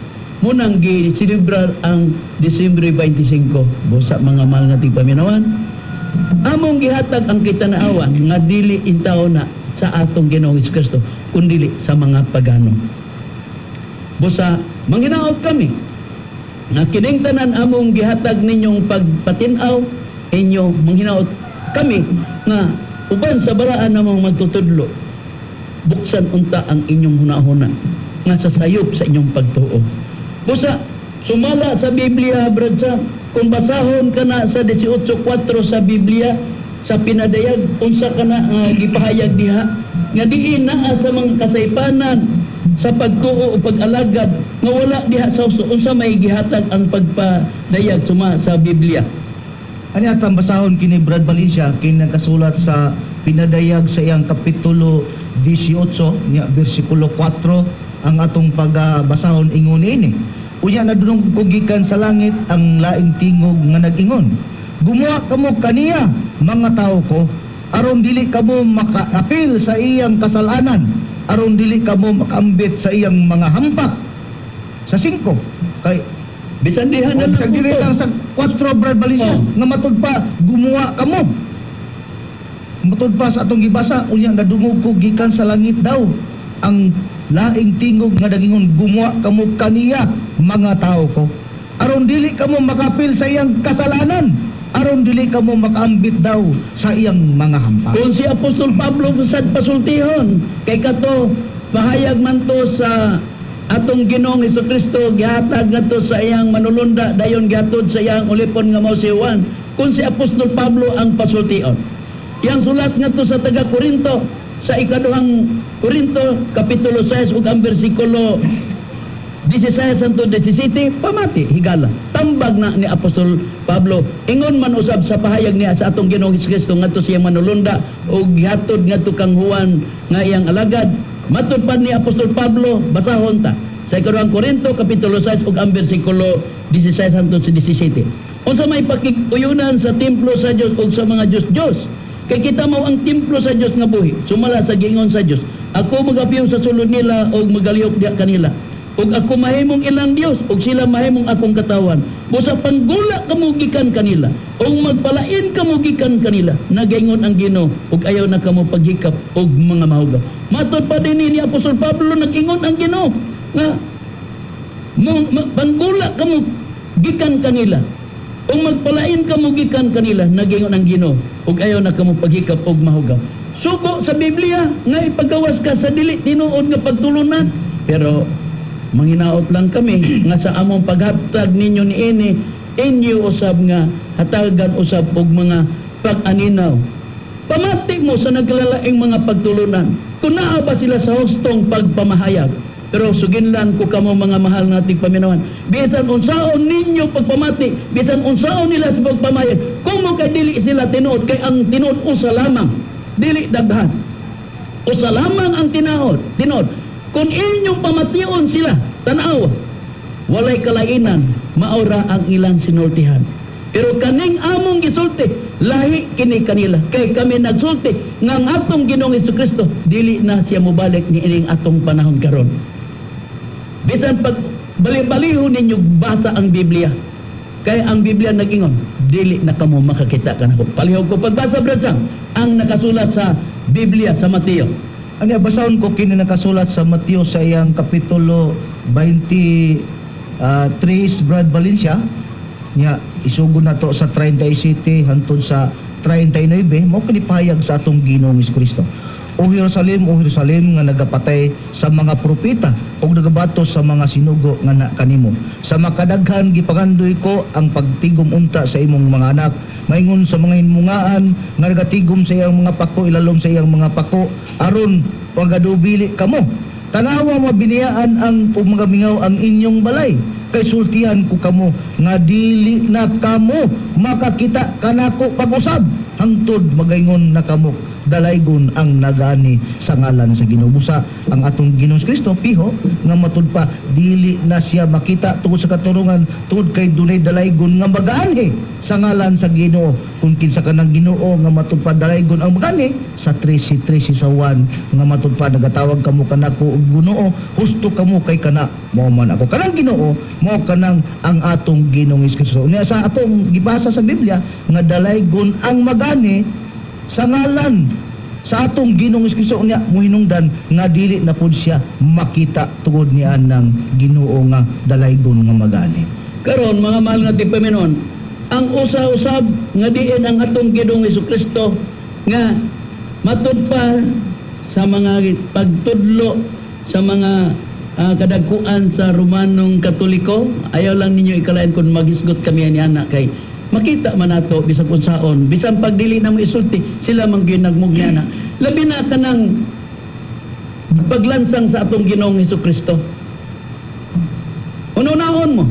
munang gi-celebrar ang Disyembre 25. Busa mga mahal nga tigpaminawan, among gihatag ang kitanaawan nga dili intaw na sa atong Ginoong Hesukristo kundi sa mga pagano. Busa manghinaot kami nga kining tanan among gihatag ninyong pagpatinaw inyo, manghinaot kami nga uban sa baraan namong magtutudlo, buksan unta ang inyong hunahuna nga sasayop sa inyong pagtuo. Busa, sumala sa Biblia, Brad Sam, kung basahon ka na sa 18.4 sa Biblia, sa pinadayag, unsa ka na gipahayag diha, nga diin naa sa mga kasaypanan, sa pagtuo o pag-alagad, nga wala diha sa uso, unsa may gihatag ang pagpadayag suma sa Biblia. Ani atang basahon kini Brad Valencia kini nagkasulat sa pinadayag sa iyang kapitulo 18 nya bersikulo 4 ang atong pagbasahon ingon ini. Unya nadunong kugikan sa langit ang laing tingog nga nag-ingon. Gumawa kamo kaniya mga tao ko aron dili kamo makaapil sa iyang kasalanan, aron dili kamo makaambit sa iyang mga hampak. Sa 5 kay Bisan diha na sa dili lang sa 4 Brad Valencia nga matud pa gumawa kamo. Matud pa sa atong gibasa unya nadungog ko gikan sa langit daw ang laing tingog nga dagingon, gumawa kamo kaniya mga tao ko aron dili kamo makapil sa iyang kasalanan, aron dili kamo makaambit daw sa iyang mga hampak. Kung si Apostol Pablo sad pasultihon kay kato mahayag man to sa atong Ginoong Hesukristo, gihatag ngadto sa iyang manulunda, dayon gihatod sa iyang ulipon nga mao si Juan. Kung si Apostol Pablo ang pasultihon, yang sulat ngadto sa taga Korinto, sa ikaduhang Korinto kapitulo 6 ug ang bersikulo 16 hangtod 17, pamati higala tambag na ni Apostol Pablo, ingon man usab sa pahayag niya sa atong Ginoong Hesukristo ngadto sa iyang manulunda ug gihatod ngadto kang Juan nga iyang alagad. Matud pa ni Apostol Pablo, basahon ta sa ikaduhang Korinto kapitulo 6 ug ang bersikulo 16 hangtod 17. Unsa may pakiguyunan sa templo sa Dios ug sa mga Diyos-Diyos, kay kita mao ang templo sa Dios nga buhi, sumala sa giingon sa Dios. Ako magapiyo sa sulod nila ug magalihok diha kanila. Ug ako mahimong ilang Dios ug sila mahimong akong katawan. Busa panggula kamo gikan kanila ug magpalain kamo gikan kanila. Nagaingon ang Ginoo ug ayaw na kamo paghikap ug mga mahugaw. Matud pa din ni Apostol Pablo nagingon ang Ginoo nga panggula kamo gikan kanila ug magpalain kamo gikan kanila. Nagingon ang Ginoo ug ayaw na kamo paghikap ug mahugaw. Sugo sa Biblia nga ipagawas ka sa dili tinuod nga pagtulunan, pero manginaot lang kami nga sa among paghatag ninyo ni ini inyo usab nga hatagan usab og mga pag-aninaw. Pamati mo sa naglalaing mga pagtulunan. Kung naa ba sila sa hustong pagpamahayag. Pero suginlan ko kamo mga mahal nating paminawan. Bisan unsaon ninyo pagpamati, bisan unsaon nila sa pagpamahayag. Kung mo kay dili sila tinuod, kay ang tinuod usa lamang, dili daghan. Usa lamang ang tinuod. Kung inyong pamation sila, tanaw, walay kalainan, maura ang ilang sinultihan. Pero kaning among gisulti, lahi kini kanila. Kay kami nagsulti nga ang atong Ginoong Hesukristo dili na siya mobalik ni ining atong panahon karon. Bisan pag bali-baliho ninyo basa ang Biblia. Kay ang Biblia nag-ingon, dili na kamo makakita kanako. Palihog ko pagbasa brad Sam, ang nakasulat sa Biblia sa Mateo. Ano basahon ko kini nakasulat sa Mateo sa iyang kapitulo 23 Brad Valencia. Nya isugon nato sa 37 hangtod sa 39 mo kinipahayag sa atong Ginoong Hesukristo. O Jerusalem nga nagapatay sa mga propeta ug nagabatos sa mga sinugo nga kanimo. Sa makadaghan gipagandoy ko ang pagtigom unta sa imong mga anak. Maingon sa mga hinmungaan nga nagatigom sa iyang mga pako, ilalom sa iyang mga pako aron pagadubili kamo. Tanawa mabiniyaan ang pumamingaw ang inyong balay. Kay sultihan ko kamo nga dili na kamo makakita kanako pag-usab hangtod magaingon na kamo dalaygon ang nagani sa ngalan sa Ginoo. Busa ang atong Ginoong Kristo piho nga matud pa dili na siya makita tungod sa katurungan tungod kay dunay dalaygon nga magaani sa ngalan sa Ginoo. Kung kinsa kanang Ginoo nga matud pa dalaygon ang magaani sa 13 sa 1 nga matud pa nagatawag kamo kanako og Ginoo, husto kamo kay kana mao man ako kanang Ginoo, mao kanang ang atong Ginoong Kristo. Unya sa atong gibasa sa Biblia nga dalaygon ang magani sa ngalan sa atong Ginoong Kristo. Unya mohinungdan nga dili na pud siya makita tungod niya ng Ginoo nga dalaygon nga magani. Karon mga mahal nga tigpaminon, ang usa-usab nga diin ang atong Ginoong Hesukristo nga matud pa sa mga pagtudlo sa mga kadagkuan sa Romanong Katoliko. Ayaw lang ninyo ikalain kung maghisgot kami ni anak kay makita man nato bisan unsaon, bisan pagdili na mo isulti sila man gyud nagmugyana. Labi na kanang paglansang sa atong Ginoong Hesukristo. Ununahon mo.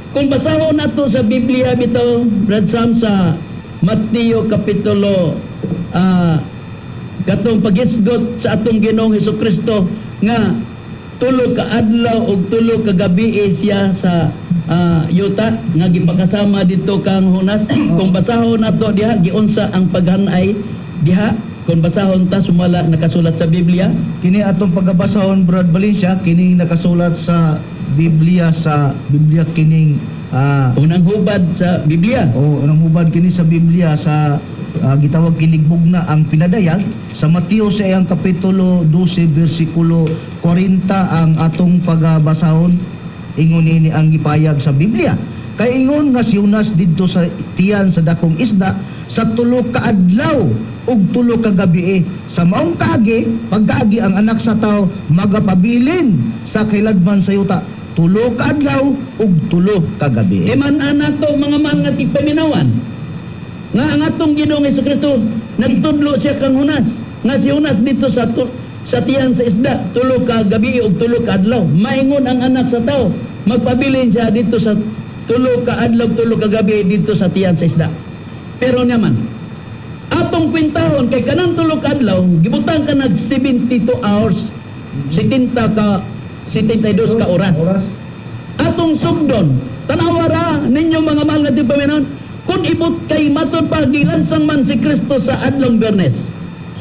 Kung basahon nato sa Biblia bitaw, Brad Sam, sa Mateo kapitulo katong paghisgot sa atong Ginoong Hesukristo nga tulo ka adlaw ug tulo ka gabi siya sa yuta nga gipakasama dito kang Hunas. Kung basahon nato diha giunsa ang paghanay diha, kung basahon ta sumala nakasulat sa Biblia. Kini atong pagabasahon Brad Valencia kini nakasulat sa Biblia kining Unang hubad sa Biblia. unang hubad kini sa Biblia sa gitawag kinigbog na ang pinadayag sa Mateo sa iyang kapitulo 12 bersikulo 40 ang atong pagabasahon. Ingon ini ang gipayag sa Biblia. Kay ingon nga si Jonas didto sa tiyan sa dakong isda sa tulo ka adlaw ug tulo ka gabi. Sa maong kaagi, pagkaagi ang anak sa tao magapabilin sa kailadman sa yuta. Tulo ka adlaw ug tulo ka gabi. Man anak to mga mahal nga tigpaminawan. Nga ang atong Ginoong Hesukristo nagtudlo siya kang Hunas. Nga si Hunas dito sa tiyan sa isda, tulo ka gabi ug tulo ka adlaw. Maingon ang anak sa tao, magpabilin siya dito sa tulo ka adlaw, tulo ka gabi dito sa tiyan sa isda. Pero naman, atong kwintahon kay kanang tulo ka adlaw, gibutang ka nag 72 hours, 72 ka oras. Atong sugdon, tanawara ninyo mga mahal nga tigpaminon, kung ibot kay matod pa gilansang man si Kristo sa adlong Biyernes.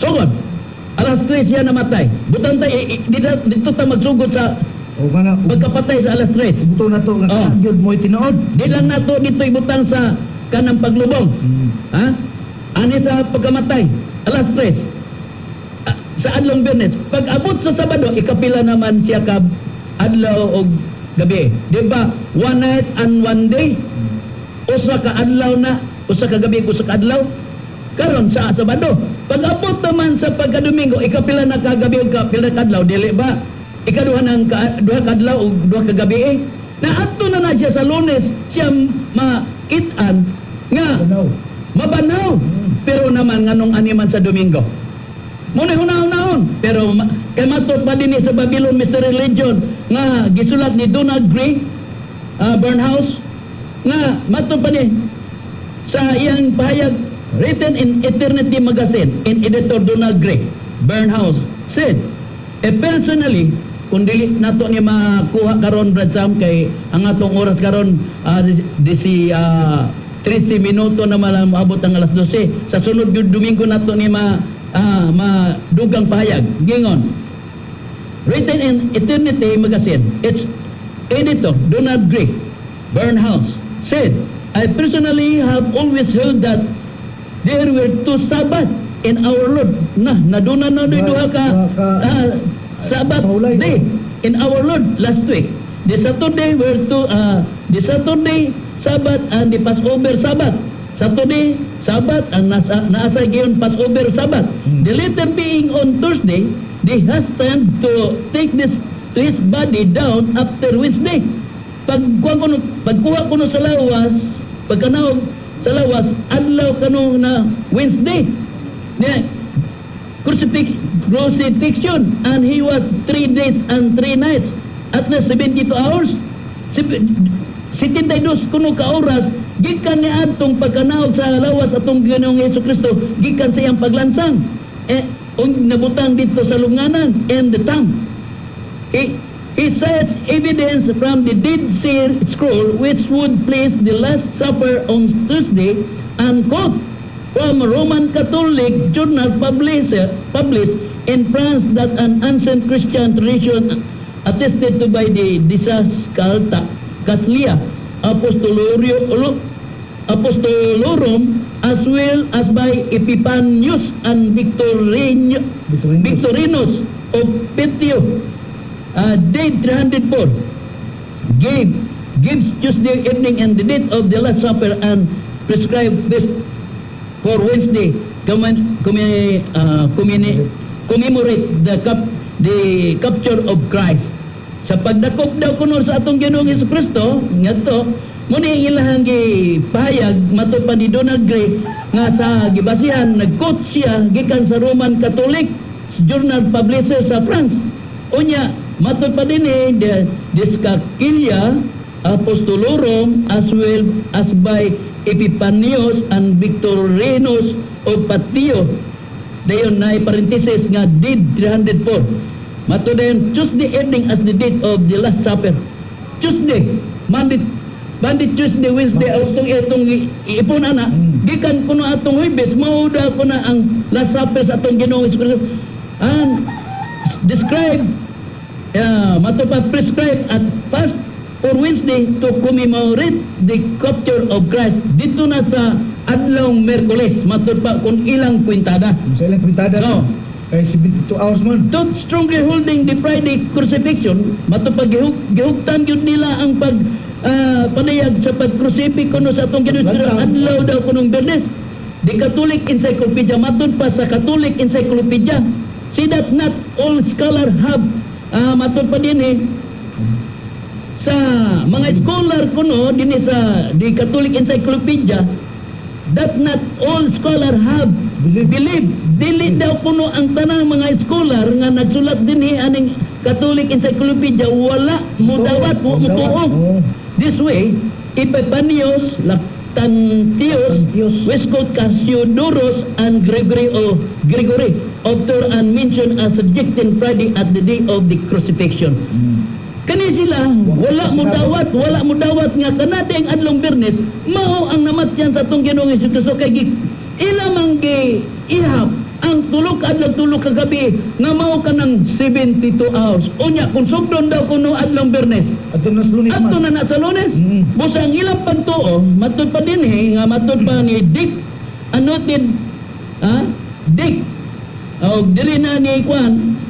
Sugod, alas 3 siya namatay. Butang tayo, dito ta magsugod sa pagkapatay sa alas 3. Ito na to nga gyud mo'y tinuod. Di lang nato dito ibutang sa kanang paglubong. Ha? Ani sa pagkamatay, alas 3. Sa adlong Biyernes. Pag abot sa Sabado, ikapila naman siya ka adlaw o gabi. Di ba? One night and one day. Usa ka adlaw na, usa ka gabi, usa ka adlaw. Karon sa Sabado. Pag abot naman sa pagkadomingo, ikapila na ka gabi o kapila ka adlaw, dili ba? ikaduha ng duha kadlaw ug duha ka gabi na adto na siya sa Lunes siya makit-an nga mabanaw pero naman nganong animan sa Domingo muna hunahon pero kay matud pa din sa Babylon Mystery Religion nga gisulat ni Donald Gray Burnhouse nga matud pa din sa iyang pahayag written in Eternity Magazine in editor Donald Gray Burnhouse said personally kung dili nato ni makuha karon Brad Sam kay ang atong oras karon 13 minuto na maabot ang alas 12 sa sunod gyud Domingo nato ni madugang pahayag gingon written in Eternity Magazine its editor Donald Gray Burnhouse said I personally have always held that there were 2 Sabbath in our Lord naduna na duha ka Sabbath day in our Lord last week. The Saturday were the Saturday Sabbath and the Passover Sabbath. Saturday Sabbath and naasa giyon Passover Sabbath. The later being on Thursday, they hastened to take this to his body down after Wednesday. Pagkuha ko sa lawas, pagkanaog sa lawas, adlaw kano na Wednesday. Crucifixion and he was 3 days and 3 nights at least 72 hours 72 kuno ka oras gikan ni atong pagkanaog sa lawas atong Ginoong Hesukristo gikan sa iyang paglansang nabutang dito sa lunganan and the tongue he cites evidence from the Dead Sea Scroll which would place the Last Supper on Tuesday and quote from Roman Catholic journal published in France that an ancient Christian tradition attested to by the Didascalia Apostolorum as well as by Epiphanius and Victorinus of Petio date 304 gives Tuesday evening and the date of the Last Supper and prescribed best for Wednesday commemorate the capture of Christ. Sa pagdakop daw kuno sa atong Ginoong Hesukristo ngadto muni ilahang gipahayag matud pa ni Donald Gray nga sa gibasihan nag-quote siya gikan sa Roman Catholic journal publisher sa France. Unya matud pa dinhi the Didascalia Apostolorum as well as by Epiphanius and Victorinus of Petio. Dayon na parenthesis nga did 304. Matudayon Tuesday evening as the date of the Last Supper. Tuesday, Monday, Tuesday, Wednesday, itong ipon ana. Gikan kuno atong Huwebes, mauda ko na ang Last Supper sa atong Ginoong Hesukristo. And describe, prescribe at fast for Wednesday to commemorate the capture of Christ dito na sa adlong Merkules matud pa kung ilang kwintada Sa ilang kwintada no kay 72 hours man. Don't strongly holding the Friday crucifixion matud pa gihugtan gyud nila ang panayag sa pagkrusipik kuno sa atong Ginoong adlaw daw kunong Biyernes. The Catholic Encyclopedia matud pa sa Catholic Encyclopedia see that not all scholars have matud pa din sa mga scholar kuno dinhi sa the Catholic Encyclopedia that not all scholar have believe dili daw kuno ang tanang mga scholar nga nagsulat dinhi aning Catholic Encyclopedia wala mudawat mutuo this way Epiphanius Lactantius Westcott Cassiodorus and Gregory author and mentioned as rejecting Friday at the day of the crucifixion. Kani sila wala mo dawat nga kanadeng adlong Biyernes mao ang namatyan sa atong Ginoong Hesukristo kay ilamang ihap ang tulog ka gabi nga mao kanang 72 hours. Unya kung sugdon daw kuno adlong Biyernes adto na sa Lunes busang ilang pagtuo matud pa dinhi nga matud pa ni Dick anoted Dick diri na ni Kwan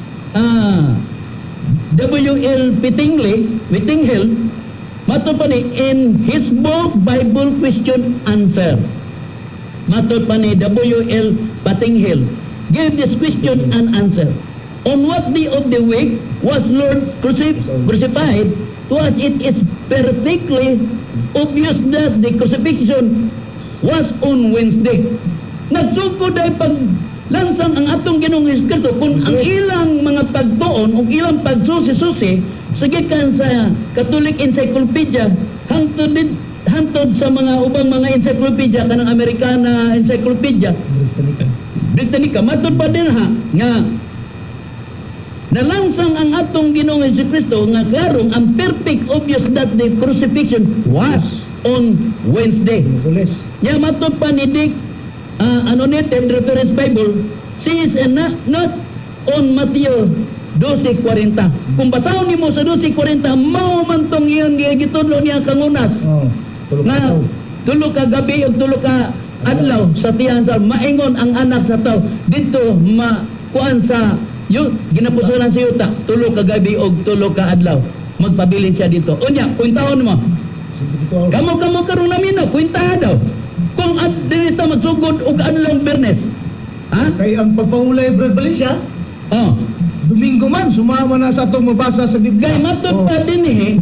W.L. Whittinghell matud pa ni in his book Bible Question Answer matud pa ni W.L. Whittinghell give this question and answer on what day of the week was Lord crucified, to us it is perfectly obvious that the crucifixion was on Wednesday. Nagsugod ay paglansang ang atong Ginoong Kristo kung ang ilang mga pagtuon o ilang pagsusi-susi sagikan sa Catholic Encyclopedia hangtod sa mga ubang mga encyclopedia kanang Americana Encyclopedia Britannica matud pa din ha nga nalansang ang atong Ginoong Kristo nga klarong ang perfect obvious that the crucifixion was on Wednesday. Nya matud pa ni Dick Annotated Reference Bible says not on Matthew 12:40. Kung basahon nimo sa 12:40 mao man tong iyang gitudlo niya kangunas. Na tulo ka gabi ug tulo ka adlaw sa tiyan sa maingon ang anak sa tao dito kuan sa ginapusonan sa yuta tulo ka gabi og tulo ka adlaw magpabilin siya dito. Unya puntahon mo. Kamo karon namin na kwentahan daw. Kung at dito magsugod og adlaw Bernes. Ha? Kay ang pagpahulay Brad Valencia, Domingo man sumama na sa atong mabasa sa Biblia. Kay matud pa din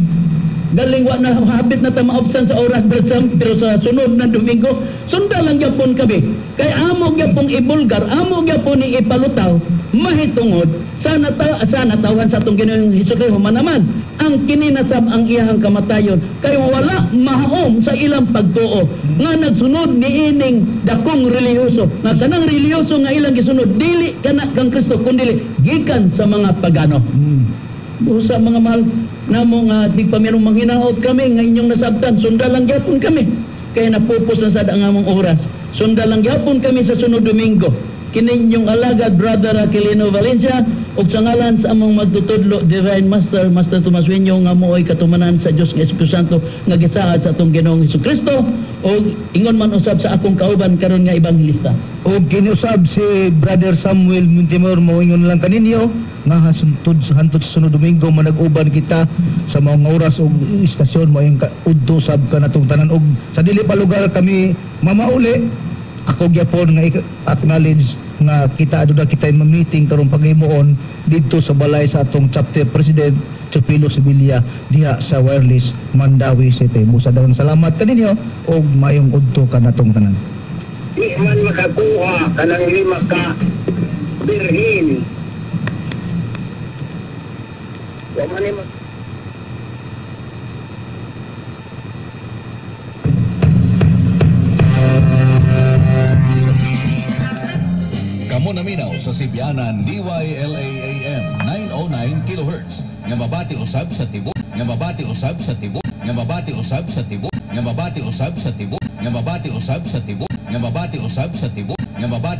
galing wa na habit na ta maobsan sa oras Brad Sam, pero sa sunod na Domingo sunda lang gyapon kami. Kay amo gyapon ibulgar, amo gyapon ni ipalutaw mahitungod sa natawan sa atong Ginoong Hesukristo manaman ang kininasab ang iyang kamatayon kay wala mahaom sa ilang pagtuo nga nagsunod niining dakong relihiyoso nga kanang relihiyoso nga ilang gisunod dili kana kang Kristo kundi gikan sa mga pagano. Busa mga mahal namo nga di pa merong manghinaot kami nga inyong nasabtan sunda lang gyapon kami kay napupos na sad ang among oras. Sunda lang gyapon kami sa sunod Domingo. Kini inyong alagad Brother Aquilino Valencia ug sa ngalan sa among magtutudlo Divine Master Tomas Wenyo nga mo'y katumanan sa Dios nga Espiritu Santo nga gisaad sa atong Ginoong Hesukristo ug ingon man usab sa akong kauban karon nga ebanghelista. O kinusab si Brother Samuel Muntimor moingon lang kaninyo nga hantod sa sunod Domingo manag-uban kita sa mga oras og istasyon mo yung udto sab ka natong tanan og sa dili pa lugar kami mamauli. Ako gyapon nga acknowledge nga kita aduna kita ma-meeting karong paghimuon dito sa balay sa atong chapter president Chupilo Sibilia diha sa Wireless Mandawi City. Busa daghang salamat kaninyo og mayong udto ka natong tanan. Di man makakuha kanang 5 ka birhin. Wa man ni Kamo naminaw sa Sibianan DYLA-AM 909 kHz nga mabati usab sa tibok nga mabati usab sa tibok nga mabati usab sa tibok nga mabati usab sa tibok nga mabati usab sa tibok nga mabati usab sa tibok nga mabati